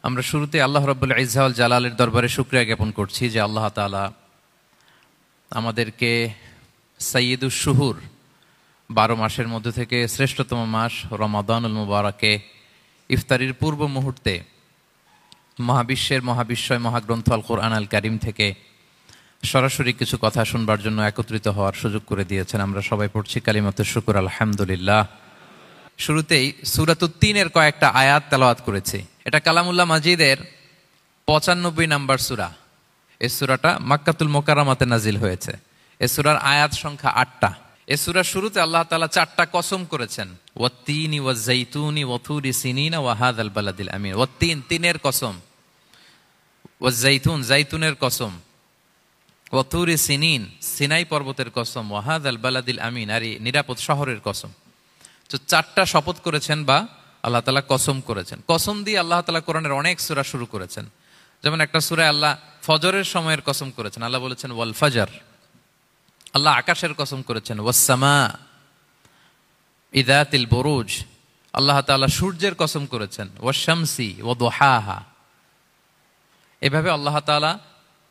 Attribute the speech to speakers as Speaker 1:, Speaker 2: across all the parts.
Speaker 1: আমরা শুরুতে আল্লাহ রাব্বুল ইজ্জা ওয়াল জালালের দরবারে শুকরিয়া জ্ঞাপন করছি যে আল্লাহ তাআলা আমাদেরকে সাইয়্যিদুশ শুহুর 12 মাসের মধ্যে থেকে শ্রেষ্ঠতম মাস রমাদানুল মুবারাকে ইফতারির পূর্ব মুহূর্তে মহাবিশ্বের মহাবিশ্বয় মহাগ্রন্থ আল কোরআন আল কারীম থেকে সরাসরি কিছু কথা শুনবার জন্য একত্রিত হওয়ার সুযোগ করে দিয়েছেন। আমরা সবাই পড়ছি কালিমাতুশ শুকর আলহামদুলিল্লাহ। শুরুতেই সূরাতুত তিনের কয়েকটা আয়াত তেলাওয়াত করেছি। এটা কালামুল্লাহ মাজিদের 95 নম্বর সূরা। এই সূরাটা মক্কাতুল মুকাররমাতে নাজিল হয়েছে। এই সূরার আয়াত সংখ্যা 8টা। এই সূরার শুরুতে আল্লাহ তাআলা 4টা কসম করেছেন, ওয়াত-তিনি ওয়াজ-যাইতুনি ওয়া-তুরি সিনিনা ওয়া হাযাল বালাদিল আমিন। ওয়াত-তিন, তিনের কসম, ওয়াজ-যাইতুন, যাইতুনের কসম, ওয়া-তুরি সিনিন, সিনাই পর্বতের কসম, ওয়া হাযাল বালাদিল আমিন, আর নিরাপদ শহরের কসম। তো 4টা শপথ করেছেন বা আল্লাহ তাআলা কসম করেছেন। কসম দিয়ে আল্লাহ তাআলা কোরআনের অনেক সূরা শুরু করেছেন। যেমন একটা সূরায় আল্লাহ ফজরের সময়ের কসম করেছেন, আল্লাহ বলেছেন ওয়াল ফাজর। আল্লাহ আকাশের কসম করেছেন ওয়াস সামা ইযাতিল বুরুজ। আল্লাহ তাআলা সূর্যের কসম করেছেন ওয়াশ শামসি ওয়া দুহাহা। এভাবে আল্লাহ তাআলা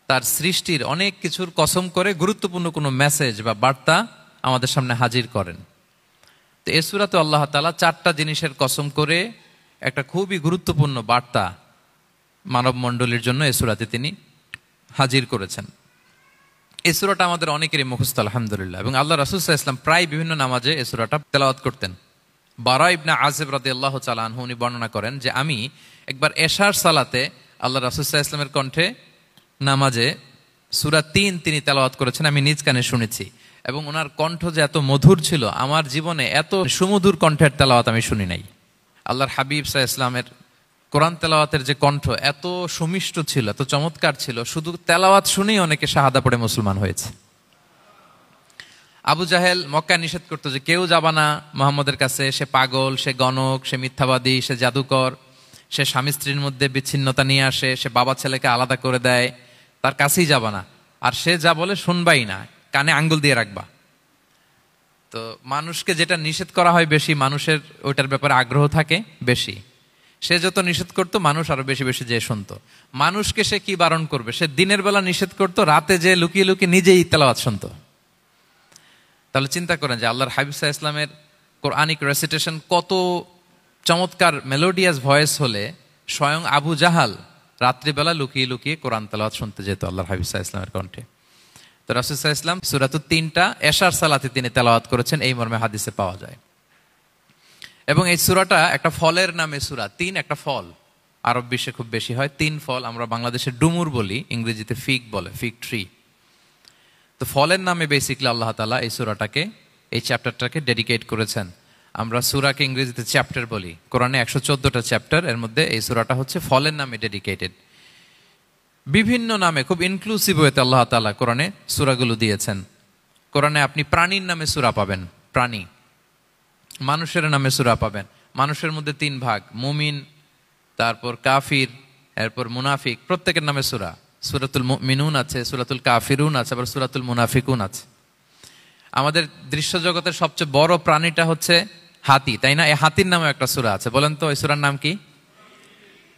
Speaker 1: তার সৃষ্টির অনেক কিছুর কসম করে গুরুত্বপূর্ণ কোনো মেসেজ বা বার্তা আমাদের সামনে হাজির করেন। তো এই সূরাতে আল্লাহ তাআলা 4টা জিনিসের কসম করে একটা খুবই গুরুত্বপূর্ণ বার্তা মানব মণ্ডলীর জন্য এই সূরাতে তিনি হাজির করেছেন। এই সূরাটা আমাদের অনেকেরই মুখস্থ আলহামদুলিল্লাহ, এবং আল্লাহ রাসূল সাল্লাল্লাহু আলাইহি ওয়াসাল্লাম প্রায় বিভিন্ন নামাজে এই সূরাটা তেলাওয়াত করতেন। বারা ইবনে আযিব রাদিয়াল্লাহু তাআলা আনহু উনি বর্ণনা করেন যে আমি একবার এশার সালাতে আল্লাহ রাসূল সাল্লাল্লাহু আলাইহি ওয়াসাল্লামের কণ্ঠে নামাজে সূরা 3 তিনি তেলাওয়াত করেছেন, আমি নিজ কানে শুনেছি, এবং ওনার কণ্ঠ যে এত মধুর ছিল, আমার জীবনে এত সুমধুর কণ্ঠের তেলাওয়াত আমি শুনি নাই। আল্লাহর হাবিব সাল্লাল্লাহু আলাইহি ওয়াসাল্লামের কোরআন তেলাওয়াতের যে কণ্ঠ এত সুমিষ্ট ছিল, এত চমৎকার ছিল, শুধু তেলাওয়াত শুনেই অনেকে শাহাদা পড়ে মুসলমান হয়েছে। আবু জাহেল মক্কায় নিষেধ করতো যে কেউ যাবা না মুহাম্মদের কাছে, সে পাগল, সে গণক, সে মিথ্যাবাদী, সে জাদুকর, সে স্বামী স্ত্রীর মধ্যে বিচ্ছিন্নতা নিয়ে আসে, সে বাবা ছেলেকে আলাদা করে দেয়, তার কাছেই যাবা না। আর সে যা বলে শুনবাই না, কানে আঙ্গুল দিয়ে রাখবা। তো মানুষকে যেটা নিষেধ করা হয় বেশি, মানুষের ওইটার ব্যাপারে আগ্রহ থাকে বেশি। সে যত নিষেধ করতো মানুষ আরো বেশি বেশি যে শুনতো। মানুষকে সে কি বারণ করবে, সে দিনের বেলা নিষেধ করতো, রাতে যে লুকিয়ে লুকিয়ে নিজেই তেলাওয়াত শুনতো। তাহলে চিন্তা করেন যে আল্লাহর হাবিব সাল্লাল্লাহু আলাইহি ওয়াসাল্লামের কোরআনিক রেসিটেশন কত চমৎকার মেলোডিয়াস ভয়েস হলে স্বয়ং আবু জাহাল রাত্রিবেলা লুকিয়ে লুকিয়ে কোরআন তেলাওয়াত শুনতে যেত আল্লাহর হাবিব সাল্লাল্লাহু আলাইহি ওয়াসাল্লামের কণ্ঠে। তো রাসূল সাল্লাল্লাহু আলাইহি ওয়াসাল্লাম সূরাতুত 3টা এশার সালাতে তিনি তেলাওয়াত করেছেন, এই মর্মে হাদিসে পাওয়া যায়। এবং এই সূরাটা একটা ফলের নামে সূরা। 3 একটা ফল, আরব বিশ্বে খুব বেশি হয় 3 ফল। আমরা বাংলাদেশে ডুমুর বলি, ইংরেজিতে ফিগ বলে, ফিগ ট্রি। তো ফলের নামে বেসিক্যালি আল্লাহ তাআলা এই সূরাটাকে, এই চ্যাপ্টারটাকে ডেডিকেট করেছেন। আমরা সূরাকে ইংরেজিতে চ্যাপ্টার বলি। কোরআনে 114টা চ্যাপ্টার, এর মধ্যে এই সূরাটা হচ্ছে ফলের নামে ডেডিকেটেড। বিভিন্ন নামে খুব ইনক্লুসিভ ওয়েতে আল্লাহ তাআলা কোরআনে সূরাগুলো দিয়েছেন। কোরআনে আপনি প্রাণীর নামে সূরা পাবেন, প্রাণী। মানুষের নামে সূরা পাবেন। মানুষের মধ্যে 3 ভাগ, মুমিন, তারপর কাফির, এরপর মুনাফিক, প্রত্যেকের নামে সূরা। সূরাতুল মুমিনুন আছে, সূরাতুল কাফিরুন আছে, আবার সূরাতুল মুনাফিকুন আছে। আমাদের দৃশ্য জগতের সবচেয়ে বড় প্রাণীটা হচ্ছে হাতি, তাই না? এই হাতির নামে একটা সূরা আছে, বলেন তো এই সূরার নাম কি?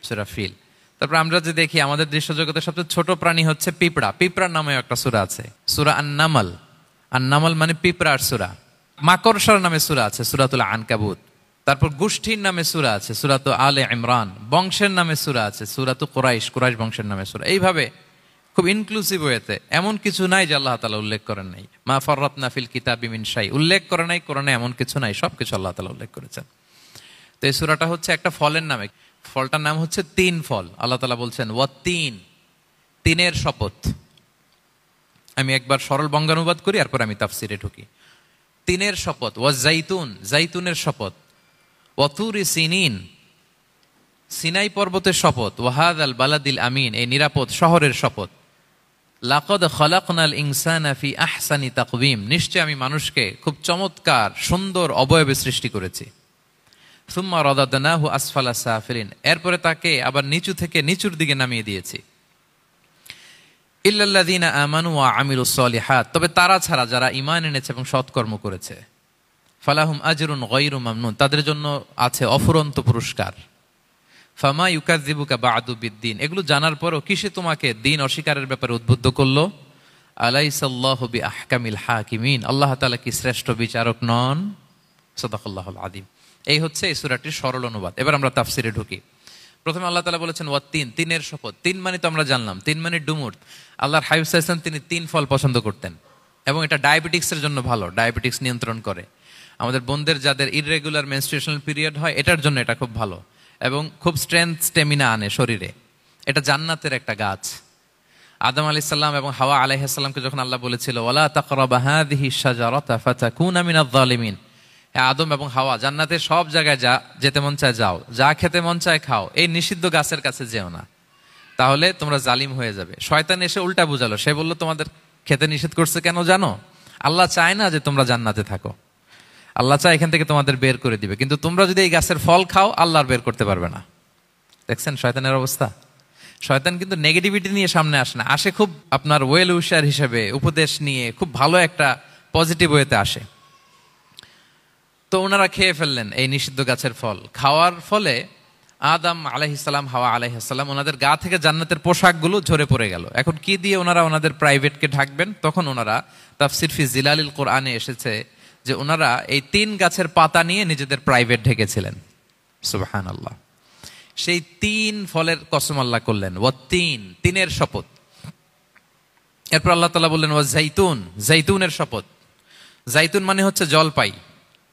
Speaker 1: সূরা ফিল। তারপর আমরা যে দেখি আমাদের দৃশ্য জগতের সবচেয়ে ছোট প্রাণী হচ্ছে পিঁপড়া, পিঁপড়ার নামে একটা সূরা আছে, সূরা আন-নামল। আন-নামল মানে পিঁপড়ার সূরা। মাকড়সার নামে সূরা আছে, সূরাতুল আনকাবুত। তারপর গোষ্ঠীর নামে সূরা আছে, সূরাতুল আলে ইমরান। বংশের নামে সূরা আছে, সূরাতুল কুরাইশ, কুরাইশ বংশের নামে সূরা। এইভাবে খুব ইনক্লুসিভ ওয়েতে, এমন কিছু নাই যে আল্লাহ তাআলা উল্লেখ করেন নাই। মা ফাররাতনা ফিল কিতাবি মিন শাই, উল্লেখ করে নাই কোরআনে এমন কিছু নাই, সবকিছু আল্লাহ তাআলা উল্লেখ করেছেন। তো এই সূরাটা হচ্ছে একটা ফলের নামে। ফলটার নাম হচ্ছে 3 ফল। আল্লাহ তাআলা বলছেন ওয়াত-তিন, তিনের শপথ। আমি একবার সরল বঙ্গানুবাদ করি, এরপর আমি তাফসিরে ঢুকি। 3-এর শপথ, ওয়াজ-যাইতুন, যাইতুনের শপথ, ওয়া-তুরি সিনিন, সিনাই পর্বতের শপথ, ওয়া হাযাল বালাদিল আমিন, এই নিরাপদ শহরের শপথ। লাকাদ খালাকনাল ইনসানা ফি আহসানি তাকওয়িম, নিশ্চয় আমি মানুষকে খুব চমৎকার সুন্দর অবয়বে সৃষ্টি করেছি। সুম্মা রাদাদনাহু আসফালা সাফিলিন, এরপরে তাকে আবার নিচু থেকে নিচুর দিকে নামিয়ে দিয়েছি। ইল্লাল্লাযীনা আমানু ওয়া আমিলুস সলিহাত, তবে তারা ছাড়া যারা ঈমান এনেছে এবং সৎকর্ম করেছে। ফালাহুম আজরুন গায়রু মামনুন, তাদের জন্য আছে অফুরন্ত পুরস্কার। ফামা ইউকাযযিবুকা বা'দু বিদ্দিন, এগুলো জানার পরও কিসে তোমাকে দিন অস্বীকারের ব্যাপারে উদ্বুদ্ধ করলো? আলাইসাল্লাহু বিআহকামিল হাকিমিন, আল্লাহ তাআলা কি শ্রেষ্ঠ বিচারক নন? সাদাকাল্লাহুল আযীম। এই হচ্ছে এই সূরাটির সরল অনুবাদ। এবার আমরা তাফসিরে ঢুকি। প্রথমে আল্লাহ তাআলা বলেছেন ওয়াত-তিন, তিনের শপথ। তিন মানে তো আমরা জানলাম, তিন মানে ডুমুর। আল্লাহর হাবিব সাল্লাল্লাহু আলাইহি ওয়াসাল্লাম তিনি তিন ফল পছন্দ করতেন এবং এটা ডায়াবেটিক্সের জন্য ভালো, ডায়াবেটিক্স নিয়ন্ত্রণ করে। আমাদের বোনদের যাদের ইররেগুলার মেনস্ট্রুয়েশনাল পিরিয়ড হয় এটার জন্য এটা খুব ভালো এবং খুব স্ট্রেংথ স্টেমিনা আনে শরীরে। এটা জান্নাতের একটা গাছ। আদম আলাইহিস সালাম এবং হাওয়া আলাইহিস সালামকে যখন আল্লাহ বলেছিল ওয়ালা তাকরাবা হাযিহি শাজারাতা ফাতাকুনা মিনাজ জালিমিন, আদম এবং হাওয়া জান্নাতের সব জায়গায় যেতে মন চায় যাও, যা খেতে মন চায় খাও, এই নিষিদ্ধ গাছের কাছে যেও না, তাহলে তোমরা জালিম হয়ে যাবে। শয়তান এসে উল্টা বুঝালো, সে বলল তোমাদের খেতে নিষেধ করছে কেন জানো? আল্লাহ চায় না যে তোমরা জান্নাতে থাকো, আল্লাহ চায় এখান থেকে তোমাদের বের করে দিবে, কিন্তু তোমরা যদি এই গাছের ফল খাও আল্লাহ আর বের করতে পারবে না। দেখছেন শয়তানের অবস্থা? শয়তান কিন্তু নেগেটিভিটি নিয়ে সামনে আসে না, আসে খুব আপনার ওয়েল উইশার হিসেবে, উপদেশ নিয়ে খুব ভালো একটা পজিটিভ ওয়েতে আসে। তো ওনারা খেয়ে ফেললেন এই নিষিদ্ধ গাছের ফল। খাওয়ার ফলে আদম আলাইহিস সালাম, হাওয়া আলাইহিস সালাম, ওনাদের গা থেকে জান্নাতের পোশাকগুলো ঝরে পড়ে গেল। এখন কি দিয়ে ওনারা ওনাদের প্রাইভেটকে ঢাকবেন? তখন ওনারা তাফসির ফি জিলালিল কোরআনে এসেছে যে ওনারা এই তিন গাছের পাতা নিয়ে নিজেদের প্রাইভেট ঢেকেছিলেন। সুবহানাল্লাহ। সেই তিন ফলের কসম আল্লাহ করলেন, ওয়াত-তিন, তিনের শপথ। এরপর আল্লাহ তাআলা বললেন ওয়াজ-জাইতুন, জাইতুনের শপথ। জাইতুন মানে হচ্ছে জলপাই।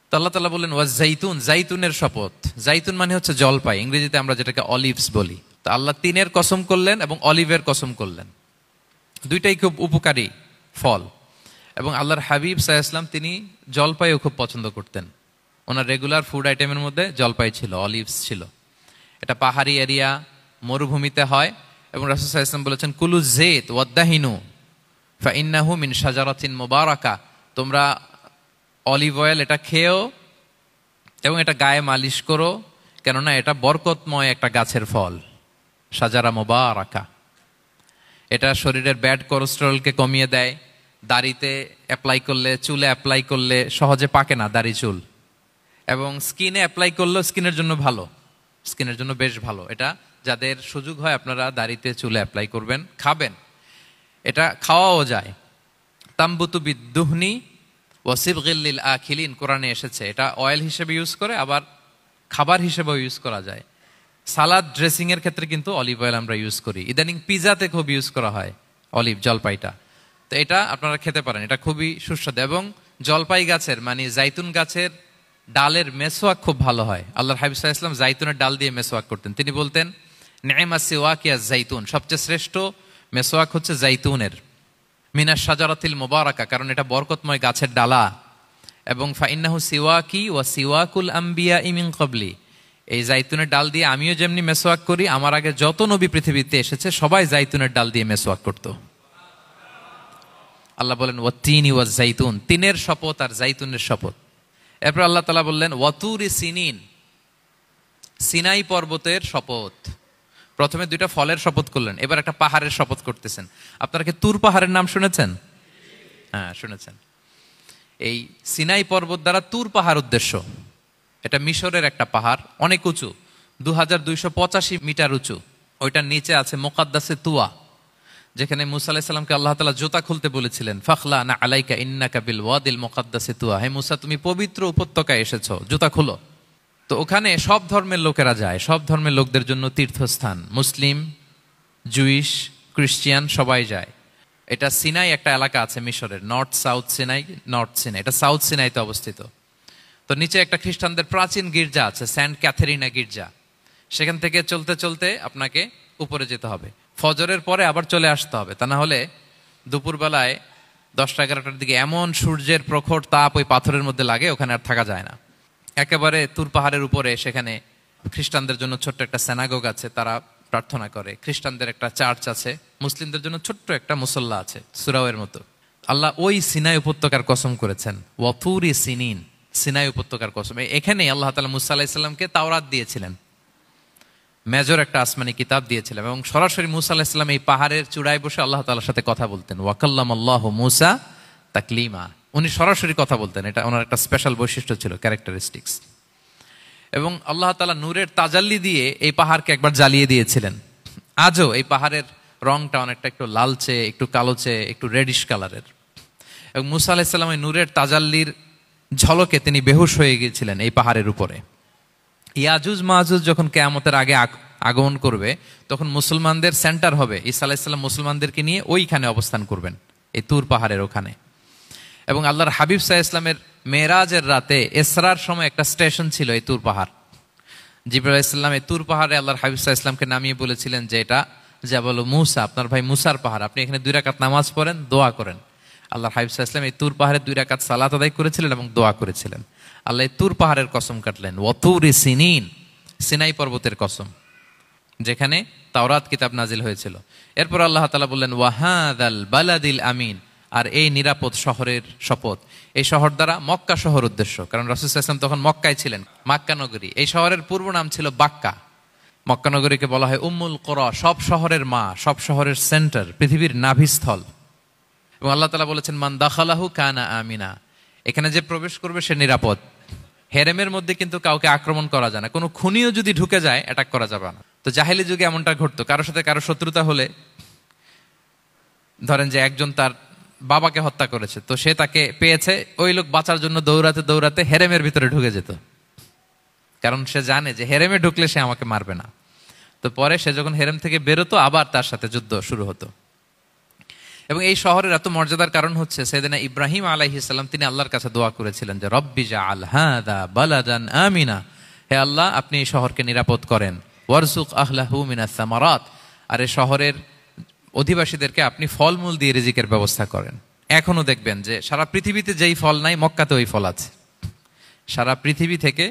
Speaker 1: তো আল্লাহ তাআলা বললেন ওয়াজ-জাইতুন, জাইতুনের শপথ। জাইতুন মানে হচ্ছে জলপাই, ইংরেজিতে আমরা যেটাকে অলিভস বলি। তো আল্লাহ তিনের কসম করলেন এবং অলিভের কসম করলেন। দুইটাই খুব উপকারী ফল এবং আল্লাহর হাবিব সাল্লাল্লাহু আলাইহি ওয়াসাল্লাম তিনি জলপাইও খুব পছন্দ করতেন। ওনার রেগুলার ফুড আইটেমের মধ্যে জলপাই ছিল, অলিভস ছিল। এটা পাহাড়ি এরিয়া, মরুভূমিতে হয় এবং রাসূল সাল্লাল্লাহু আলাইহি ওয়াসাল্লাম বলেছেন কুলু যাইত ওয়াদ-দাহিনু ফাইন্নাহু মিন শাজারাতিন মুবারাকা, তোমরা অলিভ অয়েল এটা খেও এবং এটা গায়ে মালিশ করো, কেননা এটা বরকতময় একটা গাছের ফল, শাজারা মুবারাকা। এটা শরীরের ব্যাড কোলেস্টেরলকে কমিয়ে দেয়, দাড়িতে অ্যাপ্লাই করলে, চুলে অ্যাপ্লাই করলে সহজে পাকে না দাড়ি চুল, এবং স্কিনে অ্যাপ্লাই করলেও স্কিনের জন্য ভালো, স্কিনের জন্য বেশ ভালো। এটা যাদের সুযোগ হয় আপনারা দাড়িতে চুলে অ্যাপ্লাই করবেন, খাবেন। এটা খাওয়াও যায়। তাম্বুতু বিদ্দুহনি ওয়াসিবগিল লিল আখিলিন, কোরআনে এসেছে। এটা অয়েল হিসেবে ইউজ করে, আবার খাবার হিসেবেও ইউজ করা যায়। সালাদ ড্রেসিং এর ক্ষেত্রে কিন্তু অলিভ অয়েল আমরা ইউজ করি। ইদানিং পিজাতে খুব ইউজ করা হয় অলিভ, জলপাইটা। তো এটা আপনারা খেতে পারেন, এটা খুবই সুস্বাদু। এবং জলপাই গাছের মানে জাইতুন গাছের ডালের মেসওয়াক খুব ভালো হয়। আল্লাহর হাবিব সাল্লাল্লাহু আলাইহি ওয়াসাল্লাম জাইতুনের ডাল দিয়ে মেসওয়াক করতেন। তিনি বলতেন নি'মা সিওয়াকিয়া জাইতুন, সবচেয়ে শ্রেষ্ঠ মেসওয়াক হচ্ছে জাইতুনের, মিনাশ শাজারাতিল মুবারাকা, কারণ এটা বরকতময় গাছের ডালা। এবং ফাইন্নাহু সিওয়াকি ওয়া সিওয়াকুল আম্বিয়া মিন ক্বাবলি, এই জাইতুনের ডাল দিয়ে আমিও যেমনি মেসওয়াক করি, আমার আগে যত নবী পৃথিবীতে এসেছে সবাই জাইতুনের ডাল দিয়ে মেসওয়াক করত। আল্লাহ বলেন ওয়াত-তিনি ওয়াজ-জাইতুন, তিনের শপথ আর জাইতুনের শপথ। এরপর আল্লাহ তাআলা বললেন ওয়াতুরি সিনিন, সিনাই পর্বতের শপথ। প্রথমে দুইটা ফলের শপথ করলেন, এবার একটা পাহাড়ের শপথ করতেছেন। আপনারা কি তুর পাহাড়ের নাম শুনেছেন? হ্যাঁ শুনেছেন। এই সিনাই পর্বত দ্বারা তুর পাহাড় উদ্দেশ্য। এটা মিশরের একটা পাহাড়, অনেক উঁচু, 2285 মিটার উঁচু। ওইটার নিচে আছে মুকাদ্দাসে তুয়া, যেখানে মুসা আলাইহিস সালামকে আল্লাহ তাআলা জুতা খুলতে বলেছিলেন, ফাখলা না আলাইকা ইন্নাকা বিল ওয়াদিল মুকাদ্দাসে তুয়া, হে মুসা তুমি পবিত্র উপত্যকায় এসেছো, জুতা খুলো। তো ওখানে সব ধর্মের লোকেরা যায়, সব ধর্মের লোকদের জন্য তীর্থস্থান, মুসলিম, জুইশ, খ্রিস্টিয়ান সবাই যায়। এটা সিনাই একটা এলাকা আছে মিশরের, north south Sinai, north Sinai, এটা সাউথ সিনাইতে অবস্থিত। তো নিচে একটা খ্রিস্টানদের প্রাচীন গির্জা আছে, সেন্ট ক্যাথেরিনা গির্জা। সেখান থেকে চলতে চলতে আপনাকে উপরে যেতে হবে, ফজরের পরে আবার চলে আসতে হবে, তা না হলে দুপুরবেলায় 10টা-11টার দিকে এমন সূর্যের প্রখর তাপ ওই পাথরের মধ্যে লাগে, ওখানে আর থাকা যায় না। একেবারে তুর পাহাড়ের উপরে সেখানে খ্রিস্টানদের জন্য ছোট্ট একটা সিনাগোগ আছে, তারা প্রার্থনা করে। খ্রিস্টানদের একটা চার্চ আছে, মুসলিমদের জন্য ছোট্ট একটা মুসল্লা আছে সুরাওয়ের মতো। আল্লাহ ওই সিনাই উপত্যকার কসম করেছেন, ওয়াতুরি সিনিন, সিনাই উপত্যকার কসম। এখানেই আল্লাহ তাআলা মুসা আলাইহিস সালামকে তাওরাত দিয়েছিলেন, মেজর একটা আসমানি কিতাব দিয়েছিলেন, এবং সরাসরি মুসা আলাইহিস সালাম এই পাহাড়ের চূড়ায় বসে আল্লাহ তাআলার সাথে কথা বলতেন। ওয়া কাল্লামাল্লাহু মুসা তাকলিমা, উনি সরাসরি কথা বলতেন, এটা ওনার একটা স্পেশাল বৈশিষ্ট্য ছিল, ক্যারেক্টারিস্টিক্স। এবং আল্লাহ তাআলা নূরের তাজাল্লি দিয়ে এই পাহাড়কে একবার জ্বালিয়ে দিয়েছিলেন। আজও এই পাহাড়ের রংটা অনেকটা একটু লালচে, একটু কালোচে, একটু রেডিশ কালারের। এবং মুসা আলাইহিস সালাম এই নূরের তাজাল্লির ঝলকে তিনি বেহুশ হয়ে গিয়েছিলেন এই পাহাড়ের উপরে। ইয়াজুজ মাহুজ যখন কিয়ামতের আগে আগমন করবে, তখন মুসলমানদের সেন্টার হবে। ঈসা আলাইহিস সালাম মুসলমানদেরকে নিয়ে ওইখানে অবস্থান করবেন, এই তুর পাহাড়ের ওখানে। এবং আল্লাহর হাবিব সাল্লাল্লাহু আলাইহি ওয়াসাল্লামের মেরাজের রাতে ইসরার সময় একটা স্টেশন ছিল এই তুর পাহাড়। জিবরাইল আলাইহিস সালাম এই তুর পাহাড়ে আল্লাহর হাবিব সাল্লাল্লাহু আলাইহি ওয়াসাল্লামকে নামিয়ে বলেছিলেন যে এটা জাবাল মুসা, আপনার ভাই মুসার পাহাড়, আপনি এখানে 2 রাকাত নামাজ পড়েন, দোয়া করেন। আল্লাহর হাবিব সাল্লাল্লাহু আলাইহি ওয়াসাল্লাম এই তুর পাহাড়ে 2 রাকাত সালাত আদায় করেছিলেন এবং দোয়া করেছিলেন। আল্লাহ এই তুর পাহাড়ের কসম কাটলেন, ওয়াতুরি সিনিন, সিনাই পর্বতের কসম, যেখানে তাওরাত কিতাব নাজিল হয়েছিল। এরপর আল্লাহ তাআলা বললেন ওয়াহাদাল বালাদিল আমিন, আর এই নিরাপদ শহরের শপথ। এই শহর দ্বারা মক্কা শহর উদ্দেশ্য, কারণ রাসূল সাল্লাল্লাহু আলাইহি ওয়াসাল্লাম তখন মক্কায় ছিলেন, মক্কা নগরী। এই শহরের পূর্ব নাম ছিল বাক্কা। মক্কা নগরীকে বলা হয় উম্মুল কুরা, সব শহরের মা, সব শহরের সেন্টার, পৃথিবীর নাভিস্থল। এবং আল্লাহ তাআলা বলেছেন মান দাখালাহু কানা আমিনা, এখানে যে প্রবেশ করবে সে নিরাপদ। হেরেমের মধ্যে কিন্তু কাউকে আক্রমণ করা যায় না, কোনো খুনিও যদি ঢুকে যায় অ্যাটাক করা যাবে না। তো জাহেলি যুগে এমনটা ঘটতো, কারোর সাথে কারো শত্রুতা হলে, ধরেন যে একজন তার বাবাকে হত্যা করেছে, তো সে তাকে পেয়েছে, ওই লোক বাঁচার জন্য দৌড়াতে দৌড়াতে হেরেমের ভিতরে ঢুকে যেত, কারণ সে জানে যে হেরেমে ঢুকলে সে আমাকে মারবে না। তো পরে সে যখন হেরেম থেকে বেরোতো, আবার তার সাথে যুদ্ধ শুরু হতো। এবং এই শহরের এত মর্যাদার কারণ হচ্ছে সাইয়েদনা ইব্রাহিম আলাইহিস সালাম তিনি আল্লাহর কাছে দোয়া করেছিলেন যে রব্বি জাআল হাযা বালাদান আমিনা, হে আল্লাহ আপনি এই শহরকে নিরাপদ করেন, ওয়ারযুক আহলাহু মিনাস সামারাত, আর এই শহরের অধিবাসীদেরকে আপনি ফলমূল দিয়ে রিজিকের ব্যবস্থা করেন। এখনো দেখবেন যে সারা পৃথিবীতে যেই ফল নাই, মক্কাতে ওই ফল আছে। সারা পৃথিবী থেকে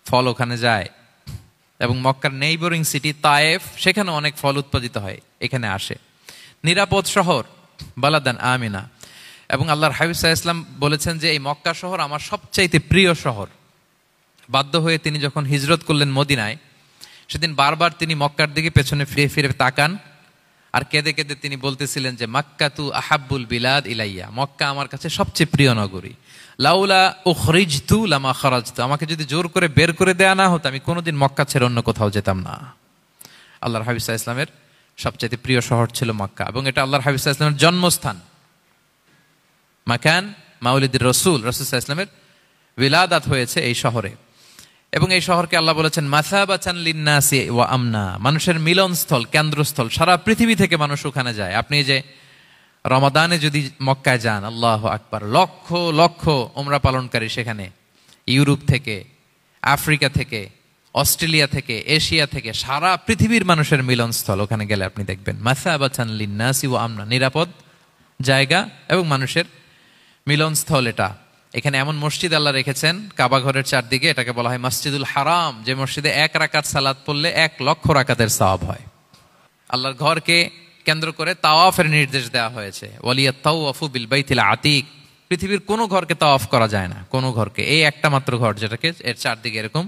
Speaker 1: ফল ওখানে যায়, এবং মক্কার নেইবরিং সিটি তায়েফ, সেখানে অনেক ফল উৎপাদিত হয়, এখানে আসে। নিরাপদ শহর বালাদান আমিনা। এবং আল্লাহর হাবিব সাল্লাল্লাহু আলাইহি ওয়াসাল্লাম বলেছেন যে এই মক্কা শহর আমার সবচাইতে প্রিয় শহর। বাধ্য হয়ে তিনি যখন হিজরত করলেন মদিনায়, সেদিন বারবার তিনি মক্কার দিকে পেছনে ফিরে ফিরে তাকান, আর কেঁদে কেঁদে তিনি বলতেছিলেন যে মাক্কাতু আহাব্বুল বিলাদ ইলাইয়া, মক্কা আমার কাছে সবচেয়ে প্রিয় নগরী। লাউলা উখরিজতু লামা খারাজতু, আমাকে যদি জোর করে বের করে দেয়া না হতো, আমি কোনোদিন মক্কা ছেড়ে অন্য কোথাও যেতাম না। আল্লাহর হাবিব সাল্লাল্লাহু আলাইহি ওয়াসাল্লামের সবচেয়ে প্রিয় শহর ছিল মক্কা, এবং এটা আল্লাহর হাবিব সাল্লাল্লাহু আলাইহি ওয়াসাল্লামের জন্মস্থান, মাকান মাউলিদির রাসূল। রাসূল সাল্লাল্লাহু আলাইহি ওয়াসাল্লামের বিলাদাত হয়েছে এই শহরে। এবং এই শহরকে আল্লাহ বলেছেন মাসাবাতান লিন্নাসি ওয়া আমনা, মানুষের মিলনস্থল, কেন্দ্রস্থল। সারা পৃথিবী থেকে মানুষ ওখানে যায়। আপনি যে রমাদানে যদি মক্কায় যান, আল্লাহু আকবার, লক্ষ লক্ষ উমরা পালনকারী সেখানে, ইউরোপ থেকে, আফ্রিকা থেকে, অস্ট্রেলিয়া থেকে, এশিয়া থেকে, সারা পৃথিবীর মানুষের মিলনস্থল। ওখানে গেলে আপনি দেখবেন মাসাবাতান লিন্নাসি ওয়া আমনা, নিরাপদ জায়গা এবং মানুষের মিলনস্থল। এটা এখানে এমন মসজিদ আল্লাহ রেখেছেন কাবা ঘরের চারদিকে, এটাকে বলা হয় মসজিদুল হারাম, যে মসজিদে 1 রাকাত সালাত পড়লে 1 লক্ষ রাকাতের সওয়াব হয়। আল্লাহর ঘরকে কেন্দ্র করে তাওয়াফের নির্দেশ দেওয়া হয়েছে, ওয়ালিয়াত তাওয়াফু বিল বাইতিল আতিক। পৃথিবীর কোনো ঘরকে তাওয়াফ করা যায় না, কোনো ঘরকে, এই একটা মাত্র ঘর যেটাকে এর চারদিকে এরকম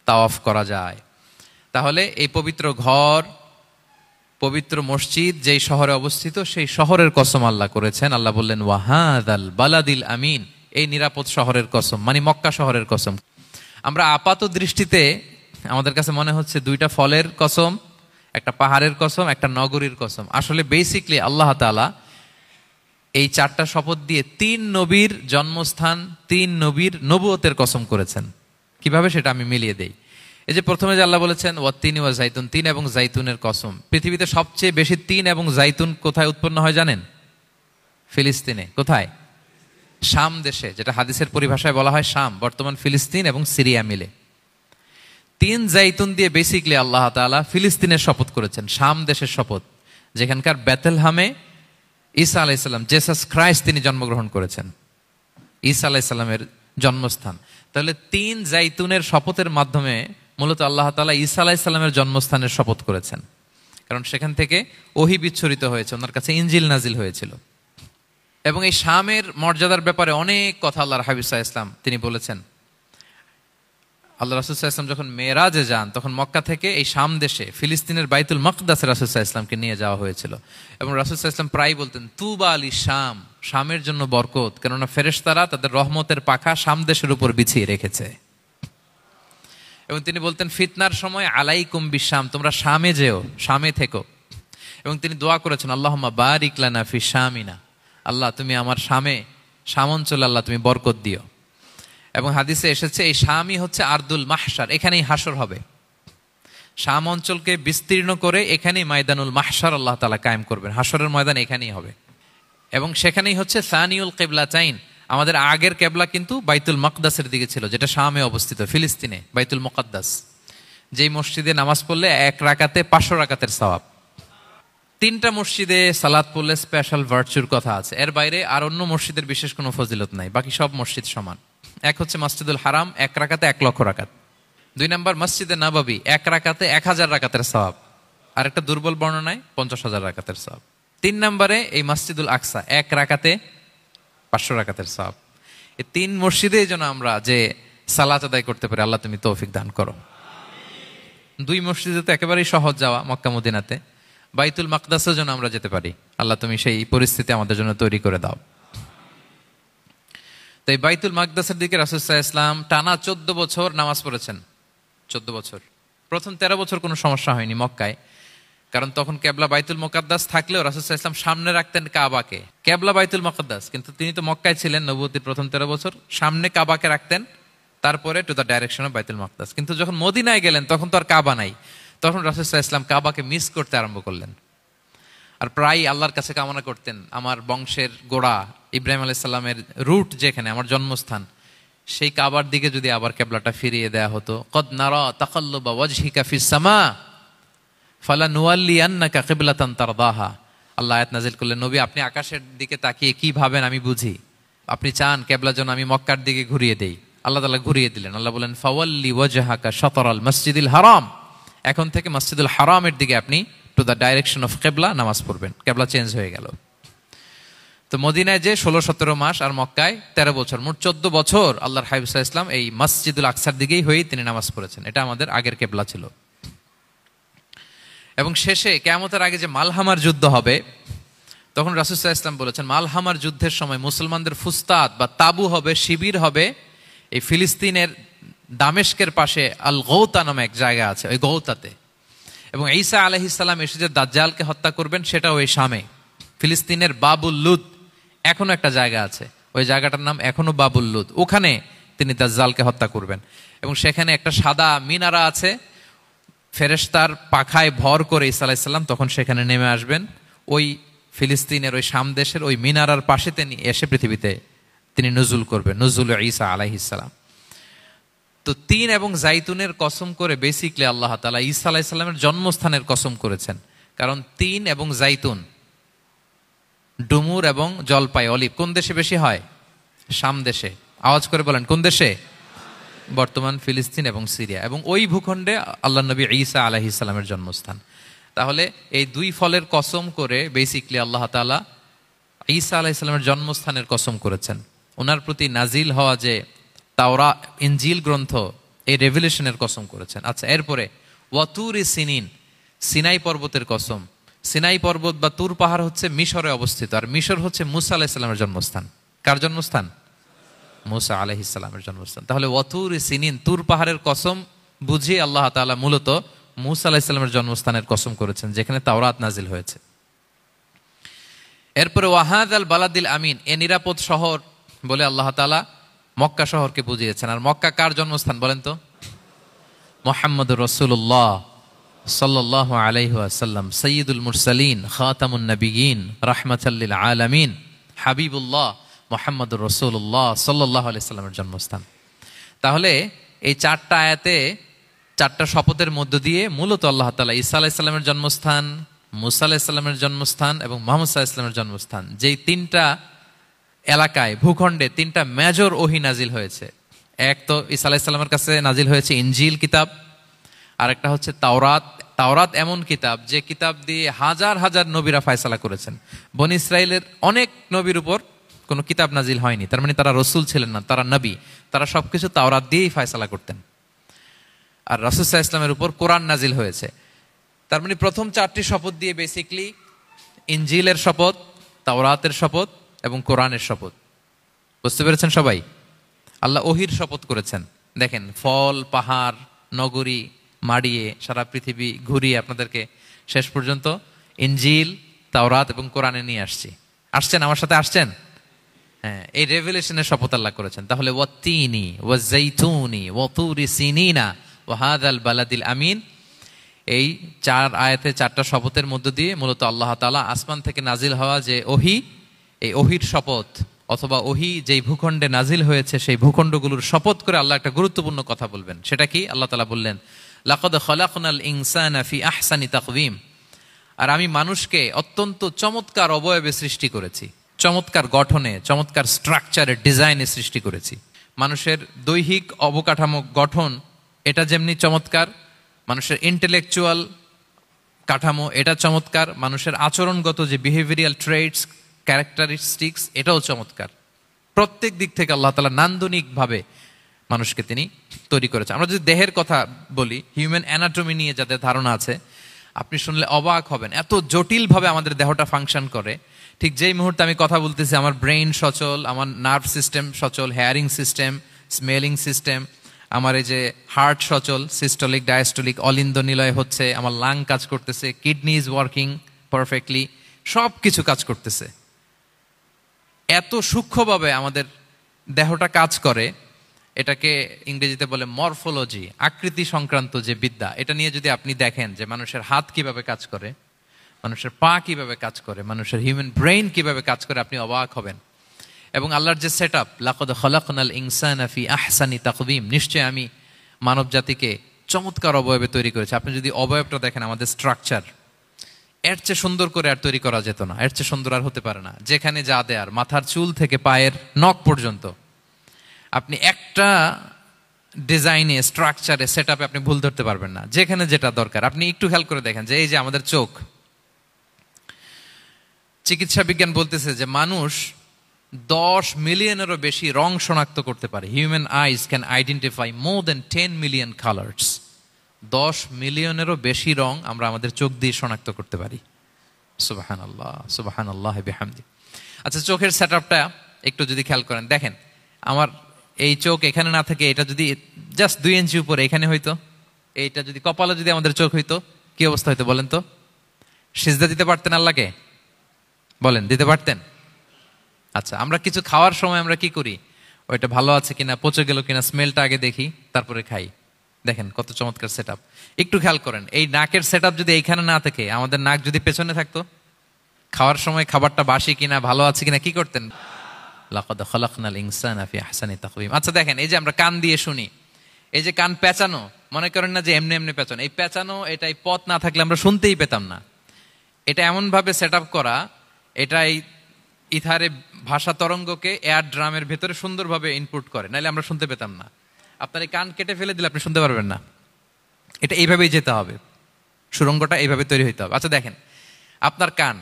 Speaker 1: তাওয়াফ করা যায়। তাহলে এই পবিত্র ঘর, পবিত্র মসজিদ যেই শহরে অবস্থিত, সেই শহরের কসম আল্লাহ করেছেন। আল্লাহ বললেন ওয়াহাদাল বালাদিল আমিন, এই নিরাপদ শহরের কসম, মানে মক্কা শহরের কসম। আমরা আপাত দৃষ্টিতে আমাদের কাছে মনে হচ্ছে 2টা ফলের কসম, একটা পাহাড়ের কসম, একটা নগরীর কসম। আসলে বেসিকলি আল্লাহ তাআলা এই 4টা শপথ দিয়ে 3 নবীর জন্মস্থান, 3 নবীর নবুয়তের কসম করেছেন। কিভাবে সেটা আমি মিলিয়ে দেই। এই যে প্রথমে যে আল্লাহ বলেছেন ওয়াত্তিনি ওয়া জাইতুন, 3 এবং জাইতুনের কসম। পৃথিবীতে সবচেয়ে বেশি 3 এবং জাইতুন কোথায় উৎপন্ন হয় জানেন? ফিলিস্তিনে। কোথায়? শাম দেশে, যেটা হাদিসের পরিভাষায় বলা হয় শাম, বর্তমান ফিলিস্তিন এবং সিরিয়া মিলে। 3 জাইতুন দিয়ে বেসিকলি আল্লাহ তাআলা ফিলিস্তিনের শপথ করেছেন, শাম দেশের শপথ, যেখানকার বেথলহামে ঈসা আলাইহিস সালাম, জেসাস ক্রাইস্ট, তিনি জন্মগ্রহণ করেছেন। ঈসা আলাইহিস সালামের জন্মস্থান। তাহলে 3 জাইতুনের শপথের মাধ্যমে মূলত আল্লাহ তাআলা ঈসা আলাইহিস সালামের জন্মস্থানের শপথ করেছেন, কারণ সেখান থেকে ওহী বিচ্ছুরিত হয়েছে, ওনার কাছে ইনজিল নাজিল হয়েছিল। এবং এই শামের মর্যাদার ব্যাপারে অনেক কথা আল্লাহর হাবিব সাল্লাল্লাহু আলাইহি ওয়াসাল্লাম তিনি বলেছেন। আল্লাহ রাসূল সাল্লাল্লাহু আলাইহি ওয়াসাল্লাম যখন মেরাজে যান, তখন মক্কা থেকে এই শাম দেশে ফিলিস্তিনের বাইতুল মাকদাসে রাসূল সাল্লাল্লাহু আলাইহি ওয়াসাল্লামকে নিয়ে যাওয়া হয়েছিল। এবং রাসূল সাল্লাল্লাহু আলাইহি ওয়াসাল্লাম প্রায় বলতেন তুবা আলি শাম, শামের জন্য বরকত, কেননা ফেরেশতারা তাদের রহমতের পাখা শাম দেশের উপর বিছিয়ে রেখেছে। এবং তিনি বলতেন ফিতনার সময় আলাইকুম বিশাম, তোমরা শামে যেও, শামে থেকো। এবং তিনি দোয়া করেছেন আল্লাহুম্মা বারিক লানা ফি শামিনা, আল্লাহ তুমি আমার শাম অঞ্চলে আল্লাহ তুমি বরকত দিও। এবং হাদিসে এসেছে এই শামই হচ্ছে আরদুল মাহশার, এখানেই হাসর হবে। শাম অঞ্চলকে বিস্তীর্ণ করে এখানেই ময়দানুল মাহশার আল্লাহ তাআলা কায়েম করবেন, হাসরের ময়দান এখানেই হবে। এবং সেখানেই হচ্ছে সানিউল কিবলাতাইন, আমাদের আগের কেবলা কিন্তু বাইতুল মাকদাসের দিকে ছিল, যেটা শামে অবস্থিত, ফিলিস্তিনে বাইতুল মুকাদ্দাস, যেই মসজিদে নামাজ পড়লে 1 রাকাতে 500 রাকাতের সওয়াব। 3টা মসজিদে সালাত পড়লে স্পেশাল ভার্চুর কথা আছে, এর বাইরে আর অন্য মসজিদের বিশেষ কোনো ফজিলত নাই, বাকি সব মসজিদ সমান। এক হচ্ছে মসজিদুল হারাম, 1 রাকাতে 1 লক্ষ রাকাত। 2 নম্বর মসজিদে নববী, 1 রাকাতে 1000 রাকাতের সওয়াব, আর একটা দুর্বল বর্ণনায় 50,000 রাকাতের সওয়াব। 3 নম্বরে এই মসজিদুল আকসা, 1 রাকাতে 500 রাকাতের সওয়াব। এই 3 মসজিদে যেন আমরা যে সালাত আদায় করতে পারি, আল্লাহ তুমি তৌফিক দান করো। 2 মসজিদে তো একেবারেই সহজ যাওয়া, মক্কা মদিনাতে। বাইতুল মাকদাসেও যেন আমরা যেতে পারি, আল্লাহ তুমি সেই পরিস্থিতি আমাদের জন্য তৈরি করে দাও। তো এই বাইতুল মাকদাসের দিকে রাসূল সাল্লাল্লাহু আলাইহি ওয়াসাল্লাম টানা 14 বছর নামাজ পড়েছেন। 14 বছর। প্রথম 13 বছর কোনো সমস্যা হয়নি মক্কায়, কারণ তখন কেবলা বাইতুল মুকাদ্দাস থাকলেও রাসূল সাল্লাল্লাহু আলাইহি ওয়াসাল্লাম সামনে রাখতেন কাবাকে, কেবলা বাইতুল মুকাদ্দাস, কিন্তু তিনি তো মক্কায় ছিলেন নবুয়তির প্রথম 13 বছর, সামনে কাবাকে রাখতেন, তারপরে টু দ্য ডাইরেকশন অফ বাইতুল মুকাদ্দাস। কিন্তু যখন মদিনায় গেলেন তখন তো আর কাবা নাই, তখন রাসূল সাল্লাল্লাহু আলাইহি ওয়াসাল্লাম কাবাকে মিস করতে আরম্ভ করলেন। আর প্রায় আল্লাহর কাছে কামনা করতেন, আমার বংশের গোড়া ইব্রাহিম আলাইহিস সালামের রুট যেখানে, আমার জন্মস্থান, সেই কাবার দিকে যদি আবার কেবলাটা ফিরিয়ে দেয়া হতো। কদ নারা তাকাল্লুবা ওয়াজহিকা ফিস সামা ফালানুওয়াল্লিয়ান্নাকা কিবলাতান তারদাহা। আল্লাহ আয়াত নাযিল করলেন, নবী আপনি আকাশের দিকে তাকিয়ে কি ভাবেন আমি বুঝি, আপনি চান কেবলা যেন আমি মক্কার দিকে ঘুরিয়ে দেই। আল্লাহ তাআলা ঘুরিয়ে দিলেন। আল্লাহ বলেন ফাওয়াল্লি ওয়াজহাকা শাতরাল মসজিদিল হারাম, এখন থেকে মসজিদুল হারামের দিকে আপনি টু দ্য ডাইরেকশন অফ কেবলা নামাজ পড়বেন। কেবলা চেঞ্জ হয়ে গেল। তো মদিনায় যে 16-17 মাস আর মক্কায় 13 বছর, মোট 14 বছর আল্লাহর হাবিব সাল্লাল্লাহু আলাইহি ওয়াসাল্লাম এই মসজিদুল আকসার দিকেই হয়েই তিনি নামাজ পড়েছেন। এটা আমাদের আগের কেবলা ছিল। এবং শেষে কিয়ামতের আগে যে মালহামার যুদ্ধ হবে, তখন রাসূল সাল্লাল্লাহু আলাইহি ওয়াসাল্লাম বলেছেন মালহামার যুদ্ধের সময় মুসলমানদের ফুস্তাদ বা তাবু হবে, শিবির হবে এই ফিলিস্তিনের দামেস্কের পাশে আল গৌতা নামে এক জায়গা আছে, ওই গৌতাতে। এবং ঈসা আলাইহিস সালাম এসে যে দাজ্জালকে হত্যা করবেন সেটাও ওই শামে, ফিলিস্তিনের বাবুল লুদ এখনো একটা জায়গা আছে, ওই জায়গাটার নাম এখনো বাবুল লুদ, ওখানে তিনি দাজ্জালকে হত্যা করবেন। এবং সেখানে একটা সাদা মিনারা আছে, ফেরেশতার পাখায় ভর করে ঈসা আলাইহিস সালাম তখন সেখানে নেমে আসবেন, ওই ফিলিস্তিনের ওই শাম দেশের ওই মিনারার পাশে তিনি এসে পৃথিবীতে তিনি নুজুল করবেন, নুজুল ঈসা আলাইহিস সালাম। তো 3 এবং জাইতুনের কসম করে বেসিকলি আল্লাহ তাআলা ঈসা আলাইহিস সালামের জন্মস্থানের কসম করেছেন, কারণ 3 এবং জাইতুন, ডুমুর এবং জলপাই, অলিভ কোন দেশে বেশি হয়? শাম দেশে। আওয়াজ করে বলেন কোন দেশে? বর্তমান ফিলিস্তিন এবং সিরিয়া, এবং ওই ভূখণ্ডে আল্লাহ নবী ঈসা আলাইহিস সালামের জন্মস্থান। তাহলে এই 2 ফলের কসম করে বেসিকলি আল্লাহ তাআলা ঈসা আলাইহিস সালামের জন্মস্থানের কসম করেছেন। ওনার প্রতি নাজিল হওয়া যে তাওরাত ইনজিল গ্রন্থ, এই রেভেলেশনের কসম করেছেন। আচ্ছা, এরপরে ওয়াতুরি সিনিন, সিনাই পর্বতের কসম। সিনাই পর্বত বা তুর পাহাড় হচ্ছে মিশরে অবস্থিত, আর মিশর হচ্ছে মুসা আলাইহিস সালামের জন্মস্থান। কার জন্মস্থান? মুসা আলাইহিস সালামের জন্মস্থান। তাহলে ওয়াতুরি সিনিন, তুর পাহাড়ের কসম বুঝিয়ে আল্লাহ তাআলা মূলত মুসা আলাইহিস সালামের জন্মস্থানের কসম করেছেন, যেখানে তাওরাত নাজিল হয়েছে। এরপরে ওয়াহাদাল বালাদিল আমিন, এ নিরাপদ শহর বলে আল্লাহ তাআলা মক্কা শহরকে বুঝিয়েছেন। আর মক্কা কার জন্মস্থান বলেন তো? মুহাম্মদুর রাসূলুল্লাহ সাল্লাল্লাহু আলাইহি ওয়াসাল্লাম, সাইয়্যিদুল মুরসালিন, খাতামুন নবিয়্যিন, রাহমাতাল লিল আলামিন, হাবিবুল্লাহ মুহাম্মদুর রাসূলুল্লাহ সাল্লাল্লাহু আলাইহি ওয়াসাল্লামের জন্মস্থান। তাহলে এই 4টা আয়াতে 4টা শপথের মধ্য দিয়ে মূলত আল্লাহ তাআলা ঈসা আলাইহিস সালামের জন্মস্থান, মুসা আলাইহিস সালামের জন্মস্থান এবং মুহাম্মদ সাল্লাল্লাহু আলাইহি ওয়াসাল্লামের জন্মস্থান, যেই 3টা এলাকায়, ভূখণ্ডে 3টা মেজর ওহী নাজিল হয়েছে। এক তো ঈসা আলাইহিস সালামের কাছে নাজিল হয়েছে ইনজিল কিতাব, আর একটা হচ্ছে তাওরাত। তাওরাত এমন কিতাব যে কিতাব দিয়ে হাজার হাজার নবীরা ফয়সালা করেছেন। বনি ইসরাইলের অনেক নবীর উপর কোনো কিতাব নাজিল হয়নি, তার মানে তারা রসুল ছিলেন না, তারা নবী, তারা সবকিছু তাওরাত দিয়েই ফয়সালা করতেন। আর রাসূল সাল্লাল্লাহু আলাইহি ওয়াসাল্লামের উপর কোরআন নাজিল হয়েছে। তার মানে প্রথম 4টি শপথ দিয়ে বেসিকলি ইনজিলের শপথ, তাওরাতের শপথ এবং কোরআনের শপথ। বুঝতে পেরেছেন সবাই? আল্লাহ ওহির শপথ করেছেন। দেখেন, ফল, পাহাড়, নগরী মাড়িয়ে সারা পৃথিবী ঘুরিয়ে আপনাদেরকে শেষ পর্যন্ত ইনজিল, তাওরাত এবং কোরআনে নিয়ে আসছেন, আমার সাথে আসছেন। হ্যাঁ, এই রেভেলেশনের শপথ আল্লাহ করেছেন। তাহলে ওয়াত্তিনি ওয়াজ্জাইতুনি ওয়াতুরি সিনিনা ওয়া হাযাল বালাদিল আমিন, এই 4 আয়াতে 4টা শপথের মধ্য দিয়ে মূলত আল্লাহ তাআলা আসমান থেকে নাজিল হওয়া যে ওহী, এই ওহীর শপথ অথবা ওহী যেই ভূখণ্ডে নাজিল হয়েছে সেই ভূখণ্ডগুলোর শপথ করে আল্লাহ একটা গুরুত্বপূর্ণ কথা বলবেন। সেটা কি? আল্লাহ তাআলা বললেন, লাকাদ খালাকনাল ইনসানা ফি আহসানি তাকওয়িম, আর আমি মানুষকে অত্যন্ত চমৎকার অবয়বে সৃষ্টি করেছি, চমৎকার গঠনে, চমৎকার স্ট্রাকচারে, ডিজাইনে সৃষ্টি করেছি। মানুষের দৈহিক অবকাঠামো গঠন এটা যেমনি চমৎকার, মানুষের ইন্টেলেকচুয়াল কাঠামো এটা চমৎকার, মানুষের আচরণগত যে বিহেভিয়ারাল ট্রেটস, ক্যারেক্টারিস্টিক্স এটাও চমৎকার। প্রত্যেক দিক থেকে আল্লাহ তাআলা নান্দনিকভাবে মানুষকে তিনি তৈরি করেছেন। আমরা যদি দেহের কথা বলি, হিউম্যান অ্যানাটমি নিয়ে যাদের ধারণা আছে, আপনি শুনলে অবাক হবেন, এত জটিলভাবে আমাদের দেহটা ফাংশন করে। ঠিক যেই মুহূর্তে আমি কথা বলতেছি আমার ব্রেইন সচল, আমার নার্ভ সিস্টেম সচল, হেয়ারিং সিস্টেম, স্মেলিং সিস্টেম, আমার এই যে হার্ট সচল, সিস্টোলিক ডায়াস্টোলিক অলিন্দ নিলয় হচ্ছে, আমার লাং কাজ করতেছে, কিডনি ইজ ওয়ার্কিং পারফেক্টলি, সব কিছু কাজ করতেছে। এত সূক্ষ্মভাবে আমাদের দেহটা কাজ করে, এটাকে ইংরেজিতে বলে মরফোলজি, আকৃতি সংক্রান্ত যে বিদ্যা। এটা নিয়ে যদি আপনি দেখেন যে মানুষের হাত কিভাবে কাজ করে, মানুষের পা কিভাবে কাজ করে, মানুষের হিউম্যান ব্রেইন কিভাবে কাজ করে, আপনি অবাক হবেন। এবং আল্লাহর যে সেট আপ, লাকাদ খালাকনাল ইনসানা ফি আহসানি তাকওয়িম, নিশ্চয় আমি মানব জাতিকে চমৎকার অবয়বে তৈরি করেছি। আপনি যদি অবয়বটা দেখেন, আমাদের স্ট্রাকচার এর চেয়ে সুন্দর করে আর তৈরি করা যেত না, এর চেয়ে সুন্দর আর হতে পারে না। যেখানে যা দেয়ার, মাথার চুল থেকে পায়ের নখ পর্যন্ত, আপনি একটা ডিজাইনে, স্ট্রাকচারে, সেট আপে আপনি ভুল ধরতে পারবেন না। যেখানে যেটা দরকার, আপনি একটু খেয়াল করে দেখেন যে এই যে আমাদের চোখ, চিকিৎসা বিজ্ঞান বলতেছে যে মানুষ 10 মিলিয়নেরও বেশি রং শনাক্ত করতে পারে। Human eyes can identify more than 10 million colours. 10 মিলিয়নেরও বেশি রং আমরা আমাদের চোখ দিয়ে শনাক্ত করতে পারি। সুবহানাল্লাহ, সুবহানাল্লাহ বিহামদি। আচ্ছা, চোখের সেট আপটা একটু যদি খেয়াল করেন, দেখেন আমার এই চোখ এখানে না থাকে, এটা যদি জাস্ট 2 ইঞ্চি উপরে এখানে হইতো, এইটা যদি কপালে যদি আমাদের চোখ হইতো, কি অবস্থা হইতো বলেন তো? সিজদা দিতে পারতেন আল্লাহকে? বলেন, দিতে পারতেন? আচ্ছা, আমরা কিছু খাওয়ার সময় আমরা কি করি? ওইটা ভালো আছে কিনা, পচে গেল কিনা, স্মেলটা আগে দেখি, তারপরে খাই। দেখেন কত চমৎকার সেট আপ। একটু খেয়াল করেন, এই নাকের সেট আপ যদি এইখানে না থাকে, আমাদের নাক যদি পেছনে থাকতো, খাওয়ার সময় খাবারটা বাসি কিনা, ভালো আছে কিনা কি করতেন? লাকাদ খালাকনাল ইনসানা ফি আহসানি তাকওয়িম। আচ্ছা দেখেন, এই যে আমরা কান দিয়ে শুনি, এই যে কান পেঁচানো, মনে করেন না যে এমনি এমনি পেঁচানো, এই পেঁচানো, এটাই পথ না থাকলে আমরা শুনতেই পেতাম না। এটা এমনভাবে সেট আপ করা, এটাই ইথারে ভাষা তরঙ্গকে এয়ার ড্রামের ভেতরে সুন্দরভাবে ইনপুট করে, নাহলে আমরা শুনতে পেতাম না। আপনার এই কান কেটে ফেলে দিলে আপনি শুনতে পারবেন না। এটা এইভাবেই যেতে হবে, সুরঙ্গটা এইভাবে তৈরি হইতে হবে। আচ্ছা দেখেন, আপনার কান,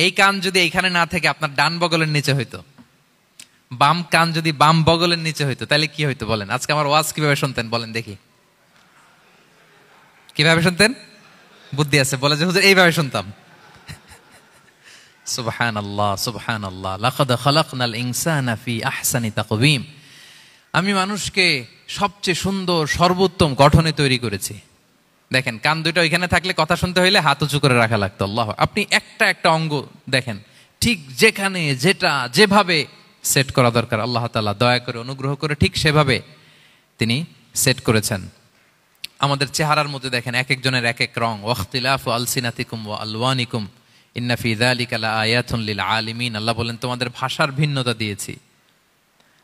Speaker 1: এই কান যদি এইখানে না থেকে আপনার ডান বগলের নিচে হইতো, বাম কান যদি বাম বগলের নিচে হইতো, তাহলে কি হইতো বলেন? আজকে আমার ওয়াজ কিভাবে শুনতেন বলেন দেখি? কিভাবে শুনতেন? বুদ্ধি আছে বলে যে হুজুর এইভাবে শুনতাম। সুবহানাল্লাহ, সুবহানাল্লাহ। লাকাদ খালাকনাল ইনসানা ফি আহসানি তাকওয়িম, আমি মানুষকে সবচেয়ে সুন্দর সর্বোত্তম গঠনে তৈরি করেছি। দেখেন, কান দুটো ওইখানে থাকলে কথা শুনতে হইলে হাত উঁচু করে রাখা লাগতো। আল্লাহ, আপনি একটা একটা অঙ্গ দেখেন, ঠিক যেখানে যেটা যেভাবে সেট করা দরকার, আল্লাহ তাআলা দয়া করে অনুগ্রহ করে ঠিক সেভাবে তিনি সেট করেছেন। আমাদের চেহারার মধ্যে দেখেন এক একজনের এক এক রং। ওয়াখতিলাফু আলসিনাতিকুম ওয়া আলওয়ানিকুম ইন্না ফি যালিকা লাআয়াতুন লিল আলিমিন। আল্লাহ বলেন, তোমাদের ভাষার ভিন্নতা দিয়েছি,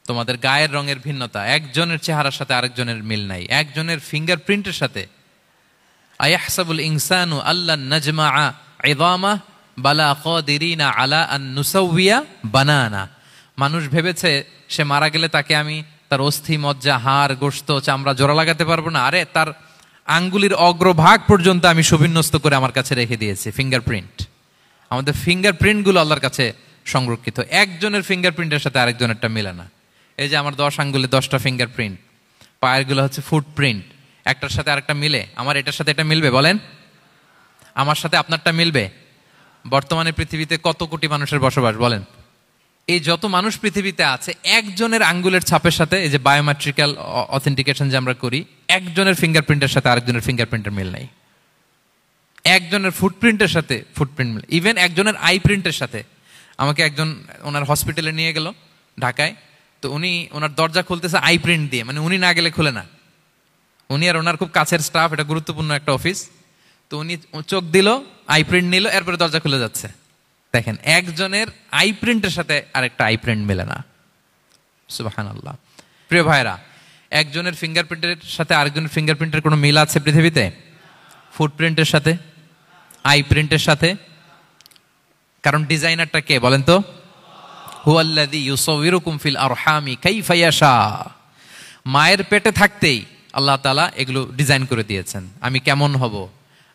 Speaker 1: তোমাদের গায়ের রঙের ভিন্নতা, একজনের চেহারার সাথে আরেকজনের মিল নাই, একজনের ফিঙ্গারপ্রিন্টের সাথে। আয়াহসাবুল ইনসানু আল্লান নাজমাআ ইযামা বালা কাদিরিনা আলা আন নুসাউইয়া বানানা। মানুষ ভেবেছে সে মারা গেলে তাকে আমি তার অস্থি, মজ্জা, হাড়, গোশত, চামড়া জোড়া লাগাতে পারবো না। আরে, তার আঙ্গুলির অগ্রভাগ পর্যন্ত আমি সুবিন্যস্ত করে আমার কাছে রেখে দিয়েছি, ফিঙ্গারপ্রিন্ট। আমাদের ফিঙ্গারপ্রিন্টগুলো আল্লাহর কাছে সংরক্ষিত, একজনের ফিঙ্গারপ্রিন্টের সাথে আরেকজনেরটা মিলে না। এই যে আমার 10 আঙ্গুলে 10টা ফিঙ্গারপ্রিন্ট, পায়েরগুলো হচ্ছে ফুটপ্রিন্ট, একটার সাথে আরেকটা মিলে। আমার এটার সাথে এটা মিলবে বলেন? আমার সাথে আপনারটা মিলবে? বর্তমানে পৃথিবীতে কত কোটি মানুষের বসবাস বলেন? এই যত মানুষ পৃথিবীতে আছে, একজনের আঙ্গুলের ছাপের সাথে, এই যে বায়োমেট্রিক্যাল অথেন্টিকেশন যে আমরা করি, একজনের ফিঙ্গারপ্রিন্টের সাথে আরেকজনের ফিঙ্গারপ্রিন্টের মিল নাই, একজনের ফুটপ্রিন্টের সাথে ফুটপ্রিন্ট মিল, ইভেন একজনের আই প্রিন্টের সাথে। আমাকে একজন ওনার হসপিটালে নিয়ে গেল ঢাকায়, তো উনি ওনার দরজা খুলতেছে আই প্রিন্ট দিয়ে, মানে উনি না গেলে খুলে না, উনি আর ওনার খুব কাছের স্টাফ, এটা গুরুত্বপূর্ণ একটা অফিস, তো উনি চোখ দিল, আই প্রিন্ট নিল, এরপরে দরজা খুলে যাচ্ছে। দেখেন, একজনের আই প্রিন্টের সাথে আরেকটা আই প্রিন্ট মেলে না। সুবহানাল্লাহ। প্রিয় ভাইরা, একজনের ফিঙ্গারপ্রিন্টের সাথে আরেকজনের ফিঙ্গারপ্রিন্টের কোনো মিল আছে পৃথিবীতে? ফুটপ্রিন্টের সাথে, আই প্রিন্টের সাথে? কারণ ডিজাইনারটা কে বলেন তো? হুয়াল্লাযী ইউসাউবিরুকুম ফিল আরহামি কাইফা ইয়াশা। মায়ের পেটে থাকতেই আল্লাহ তাআলা এগুলো ডিজাইন করে দিয়েছেন, আমি কেমন হব,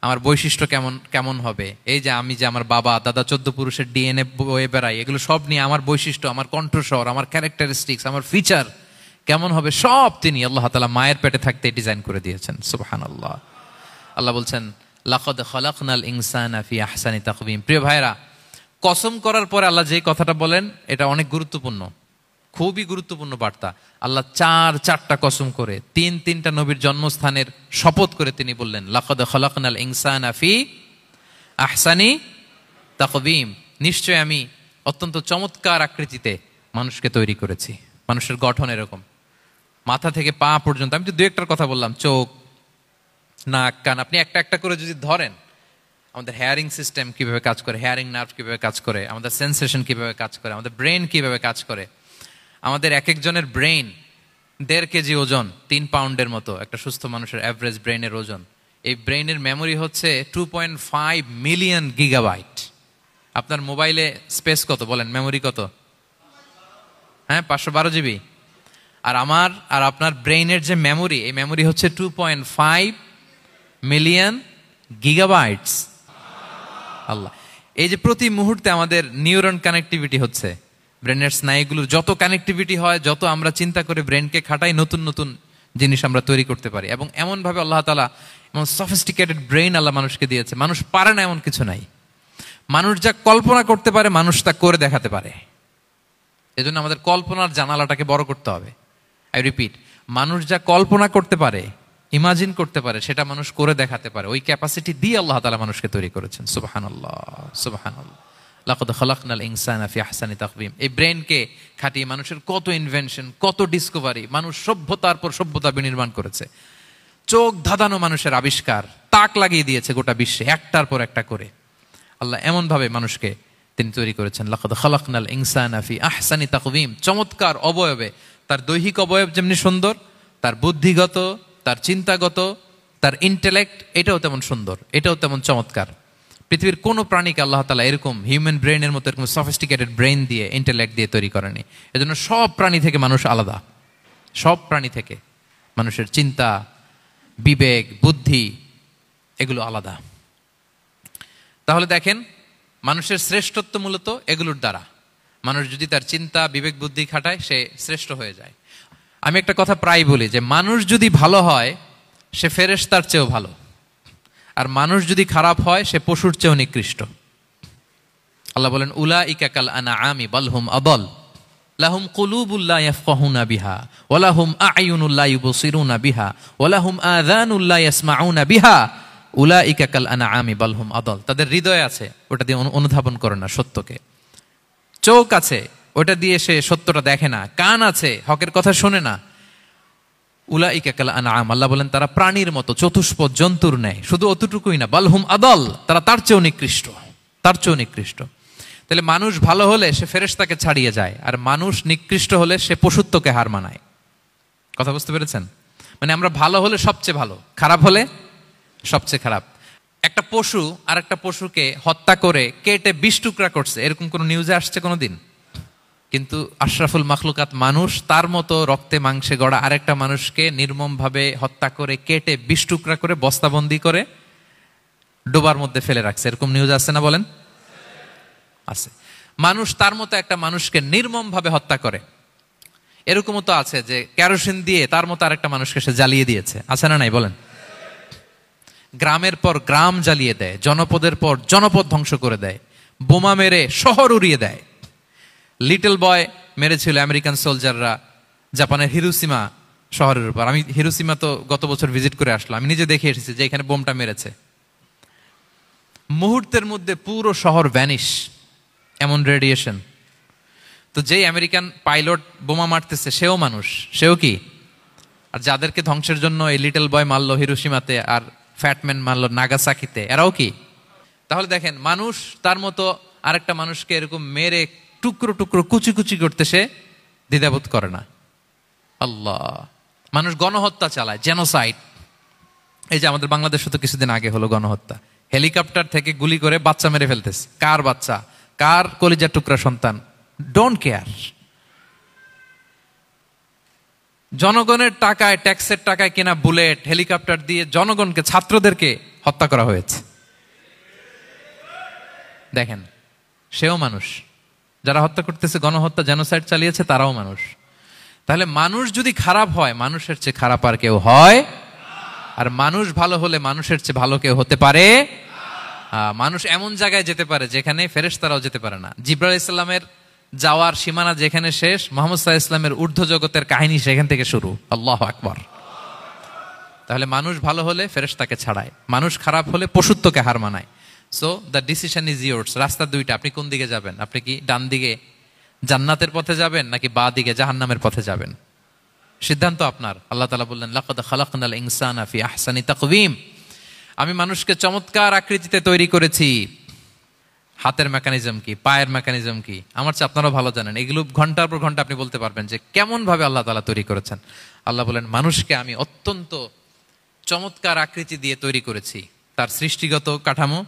Speaker 1: আমার বৈশিষ্ট্য কেমন কেমন হবে। এই যে আমি যে আমার বাবা দাদা 14 পুরুষের ডিএনএ বয়ে বেড়াই, এগুলো সব নিয়ে আমার বৈশিষ্ট্য, আমার কণ্ঠস্বর, আমার ক্যারেক্টারিস্টিক্স, আমার ফিচার কেমন হবে, সব তিনি আল্লাহ তাআলা মায়ের পেটে থাকতে ডিজাইন করে দিয়েছেন। সুবহানাল্লাহ। আল্লাহ বলছেন লাকাদ খালাকনাল ইনসানা ফি আহসানি তাকওয়িম। প্রিয় ভাইরা, কসম করার পরে আল্লাহ যে কথাটা বলেন এটা অনেক গুরুত্বপূর্ণ, খুবই গুরুত্বপূর্ণ বার্তা। আল্লাহ চারটা কসম করে, তিনটা নবীর জন্মস্থানের শপথ করে তিনি বললেন লাকাদ খালাকনাল ইনসানা ফি আহসানি তাকওয়িম। নিশ্চয় আমি অত্যন্ত চমৎকার আকৃতিতে মানুষকে তৈরি করেছি। মানুষের গঠন এরকম, মাথা থেকে পা পর্যন্ত। আমি তো দু একটার কথা বললাম, চোখ, নাক, কান, আপনি একটা একটা করে যদি ধরেন, আমাদের হেয়ারিং সিস্টেম কিভাবে কাজ করে, হেয়ারিং নার্ভ কিভাবে কাজ করে, আমাদের সেন্সেশন কিভাবে কাজ করে, আমাদের ব্রেন কিভাবে কাজ করে। আমাদের এক একজনের ব্রেন 1.5 কেজি ওজন, 3 পাউন্ডের মতো একটা সুস্থ মানুষের অ্যাভারেজ ব্রেনের ওজন। এই ব্রেনের মেমোরি হচ্ছে 2.5 মিলিয়ন গিগাবাইট। আপনার মোবাইলে স্পেস কত বলেন, মেমোরি কত? হ্যাঁ, 512 জিবি। আর আমার আর আপনার ব্রেইনের যে মেমোরি, এই মেমোরি হচ্ছে 2.5 মিলিয়ন গিগাবাইটস। আল্লাহ, এই যে প্রতি মুহূর্তে আমাদের নিউরন কানেক্টিভিটি হচ্ছে, ব্রেনের স্নায়ুগুলোর যত কানেক্টিভিটি হয়, যত আমরা চিন্তা করে ব্রেনকে খাটাই, নতুন নতুন জিনিস আমরা তৈরি করতে পারি। এবং এমনভাবে আল্লাহ তাআলা এমন সফিস্টিকেটেড ব্রেইন আল্লাহ মানুষকে দিয়েছে, মানুষ পারে না এমন কিছু নাই। মানুষ যা কল্পনা করতে পারে মানুষ তা করে দেখাতে পারে। এজন্য আমাদের কল্পনার জানালাটাকে বড় করতে হবে। আই রিপিট, মানুষ যা কল্পনা করতে পারে, ইমাজিন করতে পারে, সেটা মানুষ করে দেখাতে পারে। ওই ক্যাপাসিটি দিয়ে আল্লাহ তাআলা মানুষকে তৈরি করেছেন। সুবহানাল্লাহ, সুবহানাল্লাহ। লাকাদ খালাকনাল ইনসানা ফি আহসানি তাকওয়িম। এই ব্রেনকে খাটিয়ে মানুষের কত ইনভেনশন, কত ডিসকভারি, মানুষ সভ্যতার পর সভ্যতা বিনির্মাণ করেছে। চোখ ধাঁধানো মানুষের আবিষ্কার, তাক লাগিয়ে দিয়েছে গোটা বিশ্বে একটার পর একটা করে। আল্লাহ এমন ভাবে মানুষকে তিনি তৈরি করেছেন। লাকাদ খালাকনাল ইনসানা ফি আহসানি তাকওয়িম। চমৎকার অবয়বে, তার দৈহিক অবয়ব যেমনি সুন্দর, তার বুদ্ধিগত, তার চিন্তাগত, তার ইন্টেলেক্ট, এটাও তেমন সুন্দর, এটাও তেমন চমৎকার। পৃথিবীর কোনো প্রাণীকে আল্লাহ তাআলা এরকম হিউম্যান ব্রেনের মতো এরকম সফিস্টিকেটেড ব্রেন দিয়ে, ইন্টেলেক্ট দিয়ে তৈরি করেনি। এজন্য সব প্রাণী থেকে মানুষ আলাদা, সব প্রাণী থেকে মানুষের চিন্তা, বিবেক, বুদ্ধি এগুলো আলাদা। তাহলে দেখেন, মানুষের শ্রেষ্ঠত্ব মূলত এগুলোর দ্বারা। মানুষ যদি তার চিন্তা, বিবেক, বুদ্ধি খাটায়, সে শ্রেষ্ঠ হয়ে যায়। আমি একটা কথা প্রায় বলি যে মানুষ যদি ভালো হয় সে ফেরেশতার চেয়েও ভালো, আর মানুষ যদি খারাপ হয় সে পশুর চেয়েও নিকৃষ্ট। আল্লাহ বলেন উলাইকা কাল আনআমি বাল হুম আদাল লাহুম কুলুবুল লা ইয়াফকাহুনা বিহা ওয়া লাহুম আ'য়ুনুল লা ইউবসিরুনা বিহা ওয়া লাহুম আযানুল লা ইয়াসমাউনা বিহা উলাইকা কাল আনআমি বাল হুম আদাল। তাদের হৃদয় আছে, ওটা দিয়ে অনুধাবন করে না সত্যকে। চোখ আছে, ওটা দিয়ে সে সত্যটা দেখে না। কান আছে, হকের কথা শোনে না। উলাইকা কাল আনআম, আল্লাহ বলেন তারা প্রাণীর মতো, চতুষ্পদ জন্তুর ন্যায়। শুধু অতটুকুই না, বালহুম আদাল, তারা তার চেয়েও নিকৃষ্ট, তার চেয়েও নিকৃষ্ট। তাহলে মানুষ ভালো হলে সে ফেরেশতাকে ছাড়িয়ে যায়, আর মানুষ নিকৃষ্ট হলে সে পশুত্বকে হার মানায়। কথা বুঝতে পেরেছেন? মানে আমরা ভালো হলে সবচেয়ে ভালো, খারাপ হলে সবচেয়ে খারাপ। একটা পশু আর একটা পশুকে হত্যা করে কেটে 20 টুকরা করছে, এরকম কোন নিউজে আসছে কোনোদিন? কিন্তু আশরাফুল মাখলুকাত মানুষ তার মতো রক্তে মাংসে গড়া আরেকটা মানুষকে নির্মমভাবে হত্যা করে কেটে 20 টুকরা করে বস্তাবন্দি করে ডোবার মধ্যে ফেলে রাখছে, এরকম নিউজ আছে না বলেন? আছে। মানুষ তার মতো একটা মানুষকে নির্মমভাবে হত্যা করে। এরকমও তো আছে যে কেরোসিন দিয়ে তার মতো আরেকটা মানুষকে সে জ্বালিয়ে দিয়েছে, আছে না নাই বলেন? গ্রামের পর গ্রাম জ্বালিয়ে দেয়, জনপদের পর জনপদ ধ্বংস করে দেয়, বোমা মেরে শহর উড়িয়ে দেয়। লিটল বয় মেরেছিল আমেরিকান সোলজাররা জাপানের হিরোশিমা শহরের উপর। আমি হিরোশিমা তো গত বছর ভিজিট করে আসলাম, আমি নিজে দেখে এসেছি যে এখানে বোমটা মেরেছে। মুহূর্তের মধ্যে পুরো শহর ভ্যানিশ, এমন রেডিয়েশন। তো যেই আমেরিকান পাইলট বোমা মারতেছে সেও মানুষ, সেও কি? আর যাদেরকে ধ্বংসের জন্য এই লিটল বয় মারলো হিরোশিমাতে আর ফ্যাটম্যান মারলো নাগাসাকিতে, এরাও কি? তাহলে দেখেন, মানুষ তার মতো আরেকটা মানুষকে এরকম মেরে টুকরো টুকরো কুচি কুচি করতে সে দ্বিধাবোধ করে না। আল্লাহ, মানুষ গণহত্যা চালায়, জেনোসাইড। এই যে আমাদের বাংলাদেশে তো কিছুদিন আগে হলো গণহত্যা, হেলিকপ্টার থেকে গুলি করে বাচ্চা মেরে ফেলতেছে। কার বাচ্চা, কার কলিজার টুকরা সন্তান, ডোন্ট কেয়ার। জনগণের টাকায়, ট্যাক্সের টাকায় কেনা বুলেট, হেলিকপ্টার দিয়ে জনগণকে, ছাত্রদেরকে হত্যা করা হয়েছে। দেখেন, সেও মানুষ। যারা হত্যা করতেছে, গণহত্যা, জেনোসাইড চালিয়েছে, তারাও মানুষ। তাহলে মানুষ যদি খারাপ হয়, মানুষের চেয়ে খারাপ আর কেউ হয়? আর মানুষ ভালো হলে মানুষের চেয়ে ভালো কেউ হতে পারে? মানুষ এমন জায়গায় যেতে পারে যেখানে ফেরেশতারাও যেতে পারে না। জিবরাইল আলাইহিস সালামের যাওয়ার সীমানা যেখানে শেষ, মুহাম্মদ সাল্লাল্লাহু আলাইহি ওয়াসাল্লামের ঊর্ধ্ব জগতের কাহিনী সেখান থেকে শুরু। আল্লাহু আকবার। তাহলে মানুষ ভালো হলে ফেরেশতাকে ছাড়ায়, মানুষ খারাপ হলে পশুত্বকে হার মানায়। So the decision is yours. রাস্তা দুইটা, আপনি কোন দিকে যাবেন? আপনি কি ডান দিকে জান্নাতের পথে যাবেন নাকি বাঁ দিকে জাহান্নামের পথে যাবেন? সিদ্ধান্ত আপনার। আল্লাহ তাআলা বললেন, লাকাদ খালাকনাল ইনসানা ফি আহসানি তাকওয়িম। আমি মানুষকে চমৎকার আকৃতিতে তৈরি করেছি। হাতের মেকানিজম কি, পায়ের মেকানিজম কি, আমার চেয়ে আপনারাও ভালো জানেন। এগুলো ঘন্টার পর ঘন্টা আপনি বলতে পারবেন যে কেমন ভাবে আল্লাহ তাআলা তৈরি করেছেন। আল্লাহ বলেন, মানুষকে আমি অত্যন্ত চমৎকার আকৃতি দিয়ে তৈরি করেছি। তার সৃষ্টিগত কাঠামো,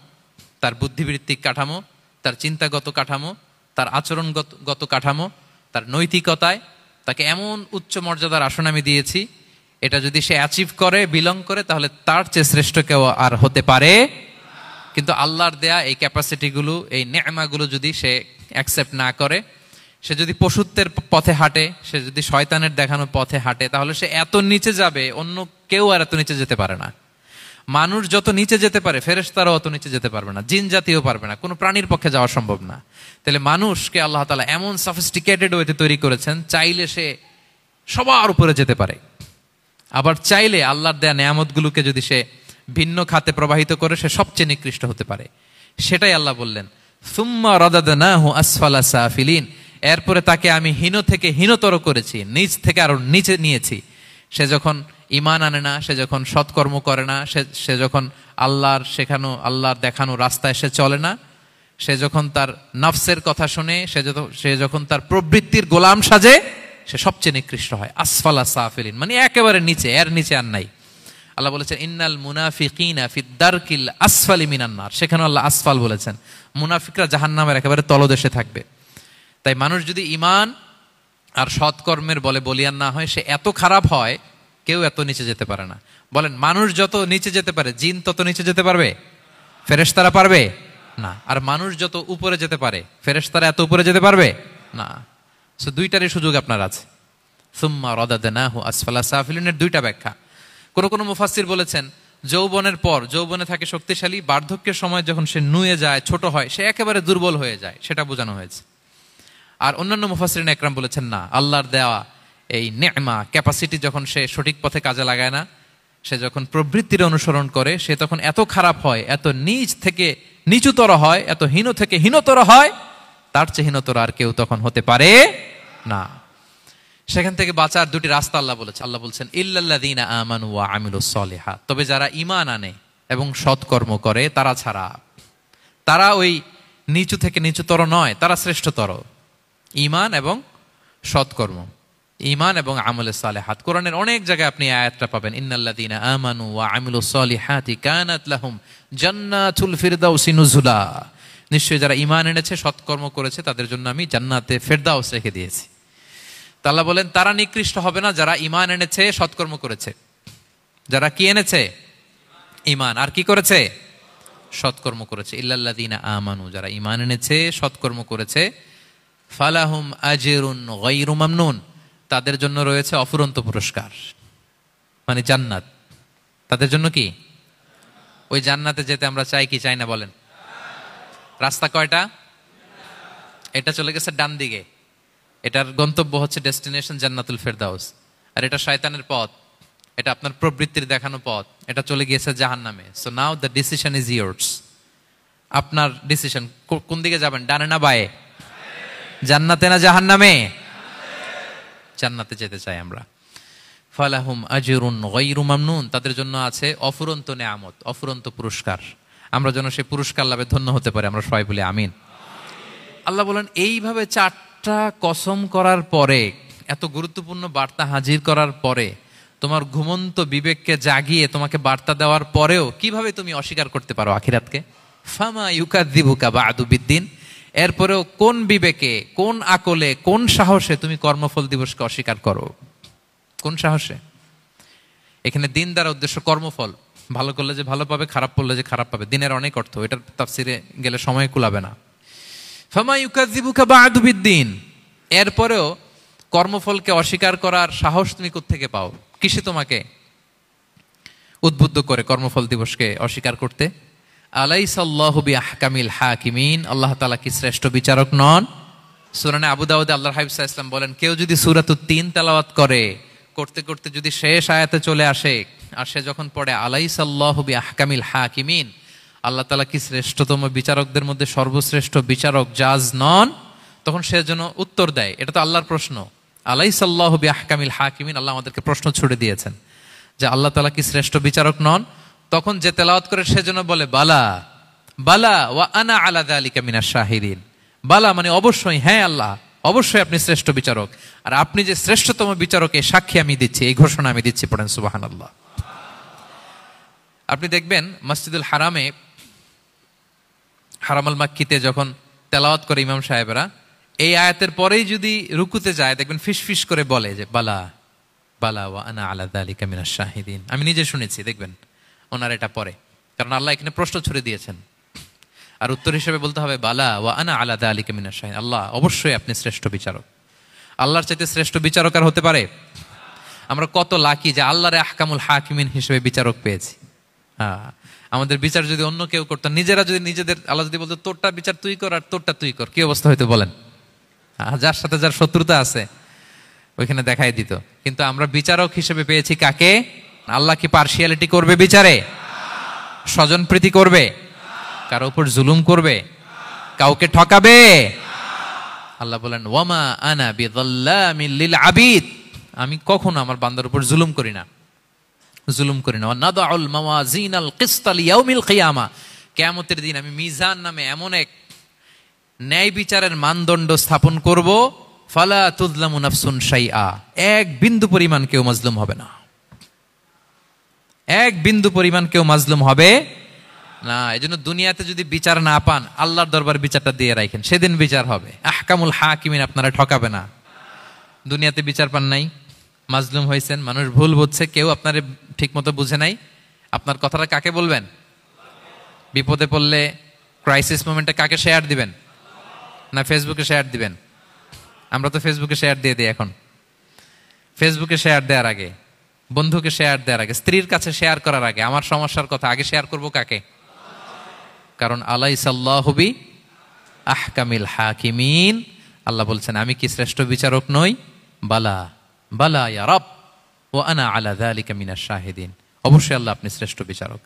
Speaker 1: তার বুদ্ধিবৃত্তিক কাঠামো, তার চিন্তাগত কাঠামো, তার আচরণগত কাঠামো, তার নৈতিকতায় তাকে এমন উচ্চ মর্যাদার আসন আমি দিয়েছি, এটা যদি সে অ্যাচিভ করে, বিলং করে, তাহলে তার চেয়ে শ্রেষ্ঠ কেউ আর হতে পারে। কিন্তু আল্লাহর দেয়া এই ক্যাপাসিটিগুলো, এই নেয়মাগুলো যদি সে অ্যাকসেপ্ট না করে, সে যদি পশুত্বের পথে হাঁটে, সে যদি শয়তানের দেখানো পথে হাঁটে, তাহলে সে এত নিচে যাবে, অন্য কেউ আর এত নিচে যেতে পারে না। মানুষ যত নিচে যেতে পারে, ফেরেশতারাও অত নিচে যেতে পারবে না, জিন জাতিও পারবে না, কোনো প্রাণীর পক্ষে যাওয়া সম্ভব না। তাহলে মানুষকে আল্লাহ তাআলা এমন সফিস্টিকেটেড ওয়েতে তৈরি করেছেন, চাইলে সে সবার উপরে যেতে পারে। আবার চাইলে আল্লাহর দেয়া নেয়ামতগুলোকে যদি সে ভিন্ন খাতে প্রবাহিত করে, সে সবচেয়ে নিকৃষ্ট হতে পারে। সেটাই আল্লাহ বললেন, সুম্মা রাদাদনাহু আসফালা সাফিলিন। এরপরে তাকে আমি হীন থেকে হীনতর করেছি, নিচ থেকে আরো নিচে নিয়েছি। সে যখন ঈমান আনে না, সে যখন সৎকর্ম করে না, সে যখন আল্লাহর শেখানো, আল্লাহর দেখানো রাস্তায় সে চলে না, সে যখন তার নফসের কথা শুনে, সে যখন তার প্রবৃত্তির গোলাম সাজে, সে সবচেয়ে নিকৃষ্ট হয়। আসফালা সাফিলিন মানে একেবারে নিচে, এর নিচে আর নাই। আল্লাহ বলেছেন, ইন্নাল মুনাফিকিনা ফিদ দারকিল আসফালি মিনান নার। সেখানে আল্লাহ আসফাল বলেছেন। মুনাফিকরা জাহান্নামের একেবারে তলদেশে থাকবে। তাই মানুষ যদি ঈমান আর সৎকর্মের বলে বলিয়ান না হয়, সে এত খারাপ হয়, কেউ এত নিচে যেতে পারে না। বলেন, মানুষ যত নিচে যেতে পারে, জিন তত নিচে যেতে পারবে? ফেরেশতারা পারবে না। আর মানুষ যত উপরে যেতে পারে, ফেরেশতারা এত উপরে যেতে পারবে না। সো দুইটারই সুযোগ আপনার আছে। সুম্মা রাদাদনাহু আসফালা সাফিলিনের দুইটা ব্যাখ্যা। কোন মুফাসসির বলেছেন, যৌবনের পর, যৌবনে থাকে শক্তিশালী, বার্ধক্যের সময় যখন সে নুয়ে যায়, ছোট হয়, সে একেবারে দুর্বল হয়ে যায়, সেটা বোঝানো হয়েছে। আর অন্যান্য মুফাসসিরিন একরাম বলেছেন, না, আল্লাহর দেওয়া এই নেয়মা, ক্যাপাসিটি যখন সে সঠিক পথে কাজে লাগায় না, সে যখন প্রবৃত্তির অনুসরণ করে, সে তখন এত খারাপ হয়, এত নিচ থেকে নিচুতর হয়, এত হীন থেকে হীনতর হয়, তার চেয়ে হীনতর আর কেউ তখন হতে পারে না। সেখান থেকে বাঁচার দুটি রাস্তা আল্লাহ বলেছে। আল্লাহ বলছেন, ইল্লাল্লাযীনা আমানু ওয়া আমিলুস সলিহাত। তবে যারা ঈমান আনে এবং সৎকর্ম করে তারা ছাড়া। তারা ওই নিচু থেকে নিচুতর নয়, তারা শ্রেষ্ঠতর। ঈমান এবং সৎকর্ম, ঈমান এবং আমলে সালেহাত। কোরআনের অনেক জায়গায় আপনি আয়াতটা পাবেন, ইন্নাল্লাযীনা আমানু ওয়া আমিলুস সলিহাতি কানাত লাহুম জান্নাতুল ফিরদাউসি নুজুলা। নিশ্চয়ই যারা ঈমান এনেছে, সৎকর্ম করেছে, তাদের জন্য আমি জান্নাতে ফেরদাউস রেখে দিয়েছি। আল্লাহ বলেন, তারা নিকৃষ্ট হবে না যারা ঈমান এনেছে, সৎকর্ম করেছে। যারা কি এনেছে? ঈমান। আর কি করেছে? সৎকর্ম করেছে। ইল্লাল্লাযীনা আমানু, যারা ঈমান এনেছে, সৎকর্ম করেছে, ফালাহুম আজরুন গায়রু মামনুন, তাদের জন্য রয়েছে অফুরন্ত পুরস্কার, মানে জান্নাত। তাদের জন্য কি? ওই জান্নাতে যেতে আমরা চাই কি চাই না বলেন? রাস্তা কয়টা? এটা চলে গেছে ডান দিকে, এটার গন্তব্য হচ্ছে ডেস্টিনেশন জান্নাতুল ফেরদাউস। আর এটা শয়তানের পথ, এটা আপনার প্রবৃত্তির দেখানো পথ, এটা চলে গিয়েছে জাহান্নামে। So now the decision is years. আপনার ডিসিশন, কোন দিকে যাবেন, ডানে না বায়ে, জান্নাতে না জাহান্নামে? জান্নাতে যেতে চাই আমরা। ফালাহুম আজরুন গায়রু মামনুন, তাদের জন্য আছে অফুরন্ত নেয়ামত, অফুরন্ত পুরস্কার। আমরা যেন সেই পুরস্কার লাভে ধন্য হতে পারি, আমরা সবাই বলি আমিন। আল্লাহ বলেন, এইভাবে 4টা কসম করার পরে, এত গুরুত্বপূর্ণ বার্তা হাজির করার পরে, তোমার ঘুমন্ত বিবেককে জাগিয়ে তোমাকে বার্তা দেওয়ার পরেও কিভাবে তুমি অস্বীকার করতে পারো আখিরাতকে? ফামা ইউকাযযিবুকা বা'দু বিদ্দিন, এরপরেও কোন বিবেকে, কোন আকলে, কোন সাহসে তুমি কর্মফল দিবসকে অস্বীকার করো? কোন সাহসে? এখানে দিন দ্বারা উদ্দেশ্য কর্মফল। ভালো করলে যে ভালো পাবে, খারাপ করলে যে খারাপ পাবে। দিনের অনেক অর্থ, এটার তাফসিরে গেলে সময় কুলাবে না। ফামা ইউকাযযিবুকা বা'দু বিদ্দিন, এরপরেও কর্মফলকে অস্বীকার করার সাহস তুমি কোত্থেকে পাও? কিসে তোমাকে উদ্বুদ্ধ করে কর্মফল দিবসকে অস্বীকার করতে? আলাইসাল্লাহু বিআহকামিল হাকিমিন, আল্লাহ তাআলা কি শ্রেষ্ঠ বিচারক নন? সূরা আবু দাউদে আল্লাহর হাবিব সাল্লাল্লাহু আলাইহি ওয়াসাল্লাম বলেন, কেউ যদি সূরাতুত তিন তেলাওয়াত করে, করতে করতে যদি শেষ আয়াতে চলে আসে, আর সে যখন পড়ে আলাইসাল্লাহু বিআহকামিল হাকিমিন, আল্লাহ তাআলা কি শ্রেষ্ঠতম বিচারকদের মধ্যে সর্বশ্রেষ্ঠ বিচারক জাজ নন, তখন সে যেন উত্তর দেয়, এটা তো আল্লাহর প্রশ্ন। আলাইসাল্লাহু বিআহকামিল হাকিমিন, আল্লাহ আমাদেরকে প্রশ্ন ছুড়ে দিয়েছেন যে আল্লাহ তাআলা কি শ্রেষ্ঠ বিচারক নন? তখন যে তেলাওয়াত করে সে যেন বলে বালা বালা ওয়া আনা আলা যালিকা মিনাশ শাহিদিন। বালা মানে অবশ্যই, হ্যাঁ আল্লাহ অবশ্যই আপনি শ্রেষ্ঠ বিচারক, আর আপনি যে শ্রেষ্ঠতম বিচারক এই সাক্ষী আমি দিচ্ছি, এই ঘোষণা আমি দিচ্ছি। পড়েন সুবহানাল্লাহ। আপনি দেখবেন মসজিদুল হারামে, হারামাল মাক্কিতে যখন তেলাওয়াত করে ইমাম সাহেবরা, এই আয়াতের পরেই যদি রুকুতে যায়, দেখবেন ফিস ফিস করে বলে যে বালা বালা ওয়া আনা আলা যালিকা মিনাশ শাহিদিন। আমি নিজে শুনেছি, দেখবেন ওনার এটা পরে, কারণ আল্লাহ এখানে প্রশ্ন ছুড়ে দিয়েছেন। আর উত্তর হিসেবে বলতে হবে বালা ওয়া আনা আলা যালিকা মিনাশ শাহিদিন, আল্লাহ অবশ্যই আপনি শ্রেষ্ঠ বিচারক। আল্লাহর চাইতে শ্রেষ্ঠ বিচারক আর হতে পারে? আমরা কত লাকি যে আল্লাহর আহকামুল হাকিমিন হিসেবে বিচারক পেয়েছি। হ্যাঁ, আমাদের বিচার যদি অন্য কেউ করতো, নিজেরা যদি নিজেদের, আল্লাহ যদি বলতো তোরটা বিচার তুই কর আর তোরটা তুই কর, কি অবস্থা হয়তো বলেন? যার সাথে যার শত্রুতা আছে ওইখানে দেখাই দিত। কিন্তু আমরা বিচারক হিসেবে পেয়েছি কাকে? আল্লাহ কি পার্সিয়ালিটি করবে বিচারে? স্বজন প্রীতি করবে? কারো উপর জুলুম করবে? কাউকে ঠকাবে? আল্লাহ বলেন ওয়ামা আনা বিযাল্লামিল লিল আবিদ, আমি কখনো আমার বান্দার উপর জুলুম করি না, জুলুম করি না। নাদাউল মাওয়াজিনাল কিসতা লিয়াউমিল কিয়ামা, কিয়ামতের দিন আমি মিজান নামে এমন এক ন্যায় বিচারের মানদণ্ড স্থাপন করব, ফালা তুযলামু নাফসুন শাইআ, এক বিন্দু পরিমাণ কেউ মাজলুম হবে না, এক বিন্দু পরিমাণ কেউ মাজলুম হবে না। এজন্য দুনিয়াতে যদি বিচার না পান, আল্লাহর দরবার বিচারটা দিয়ে রাখেন, সেদিন বিচার হবে। আহকামুল হাকিমিন আপনারা ঠকাবে না। দুনিয়াতে বিচার পান নাই, মাজলুম হয়েছেন, মানুষ ভুল বুঝছে, কেউ আপনারে ঠিক মতো বুঝে নাই, আপনার কথাটা কাকে বলবেন? বিপদে পড়লে, ক্রাইসিস মোমেন্টে কাকে শেয়ার দিবেন? না ফেসবুকে শেয়ার দিবেন? আমরা তো ফেসবুকে শেয়ার দিয়ে দিই এখন। ফেসবুকে শেয়ার দেওয়ার আগে, বন্ধুকে শেয়ার দেওয়ার আগে, স্ত্রীর কাছে শেয়ার করার আগে আমার সমস্যার কথা আগে শেয়ার করব কাকে? কারণ আলাইসাল্লাহু বি আহকামিল হাকিমিন, আল্লাহ বলছেন আমি কি শ্রেষ্ঠ বিচারক নই? বালা বালা ইয়া রব ওয়া আনা আলা যালিকা মিনাশ শাহিদিন, অবশ্যই আল্লাহ আপনি শ্রেষ্ঠ বিচারক।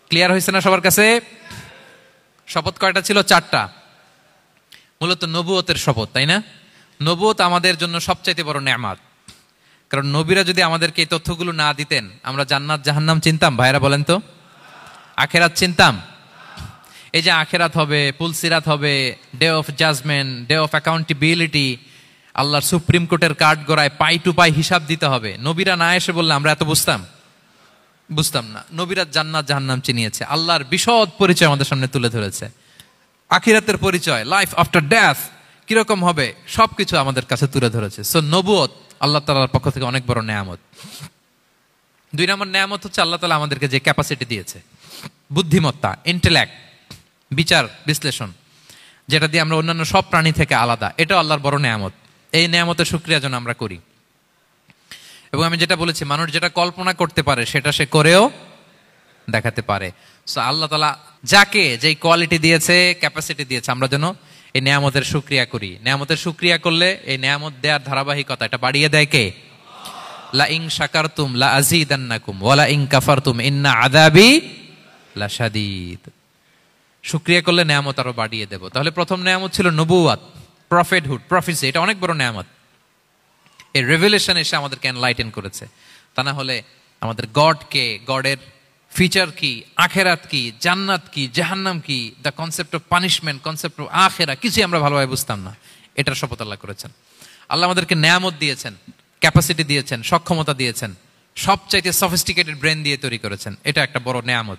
Speaker 1: ক্লিয়ার হয়েছে না সবার কাছে? শপথ কয়টা ছিল? 4টা। মূলত নবুয়তের শপথ, তাই না? নবুয়ত আমাদের জন্য সবচাইতে বড় নেয়ামত। কারণ নবীরা যদি আমাদেরকে এই তথ্যগুলো না দিতেন, আমরা জান্নাত জাহান্নাম চিনতাম? ভাইরা বলেন তো, আখেরাত চিনতাম? এই যে আখেরাত হবে, পুলসিরাত হবে, day of judgment, day of accountability, আল্লাহর সুপ্রিম কোর্টের কাঠ গড়ায় পাই টু পাই হিসাব দিতে হবে, নবীরা না এসে বললে আমরা এত বুঝতাম না। নবীরা জান্নাত জাহান্নাম চিনিয়েছে, আল্লাহর বিশদ পরিচয় আমাদের সামনে তুলে ধরেছে, আখিরাতের পরিচয়, লাইফ আফটার ডেথ কিরকম হবে, সবকিছু আমাদের কাছে তুলে ধরেছে। সো নবুয়ত আল্লাহ তাআলার পক্ষ থেকে অনেক বড় নেয়ামত। 2 নম্বর নেয়ামত হচ্ছে আল্লাহ তাআলা আমাদেরকে যে ক্যাপাসিটি দিয়েছে, বুদ্ধিমত্তা, ইন্টেলেক্ট, বিচার বিশ্লেষণ, যেটা দিয়ে আমরা অন্যান্য সব প্রাণী থেকে আলাদা, এটা আল্লাহর বড় নেয়ামত। এই নেয়ামতের শুকরিয়া যেন আমরা করি। এবং আমি যেটা বলেছি, মানুষ যেটা কল্পনা করতে পারে সেটা সে করেও দেখাতে পারে। সো আল্লাহ তাআলা যাকে যেই কোয়ালিটি দিয়েছে, ক্যাপাসিটি দিয়েছে, আমরা যেন এই নেয়ামতের শুকরিয়া করি। নেয়ামতের শুকরিয়া করলে এই নেয়ামত দেওয়ার ধারাবাহিকতা এটা বাড়িয়ে দেয় কে? লা ইন শাকারতুম লা আযীদান্নাকুম ওয়া লা ইন কাফারতুম ইন্না আযাবি লাশাদীদ। শুকরিয়া করলে নেয়ামত আরো বাড়িয়ে দেব। তাহলে প্রথম নেয়ামত ছিল নবুয়াত, প্রফেটহুড, প্রফেসি। এটা অনেক বড় নেয়ামত। এই রেভেলেশন এসে আমাদেরকে এনলাইটেন করেছে। তা না হলে আমাদের গডকে, গডের ফিচার কি, আখেরাত কি, জান্নাত কি, জাহান্নাম কি, the concept of punishment, concept of আখেরা, কিছুই আমরা ভালোভাবে বুঝতাম না। এটার শপথ আল্লাহ করেছেন। আল্লাহ আমাদেরকে নেয়ামত দিয়েছেন, ক্যাপাসিটি দিয়েছেন, সক্ষমতা দিয়েছেন, সবচাইতে সফিস্টিকেটেড ব্রেন দিয়ে তৈরি করেছেন। এটা একটা বড় নেয়ামত।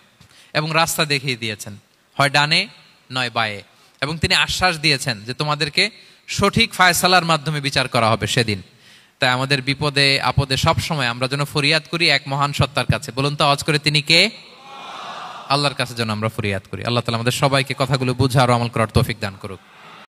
Speaker 1: এবং রাস্তা দেখিয়ে দিয়েছেন, হয় ডানে নয় বায়ে। এবং তিনি আশ্বাস দিয়েছেন যে তোমাদেরকে সঠিক ফায়সালার মাধ্যমে বিচার করা হবে সেদিন। তাই আমাদের বিপদে আপদে সব সময় আমরা যেন ফরিয়াদ করি এক মহান সত্তার কাছে। বলুন তো আওয়াজ করে, তিনি কে? আল্লাহর কাছে যেন আমরা ফরিয়াদ করি। আল্লাহ তাআলা আমাদের সবাইকে কথাগুলো বুঝা আর আমল করার তৌফিক দান করুক।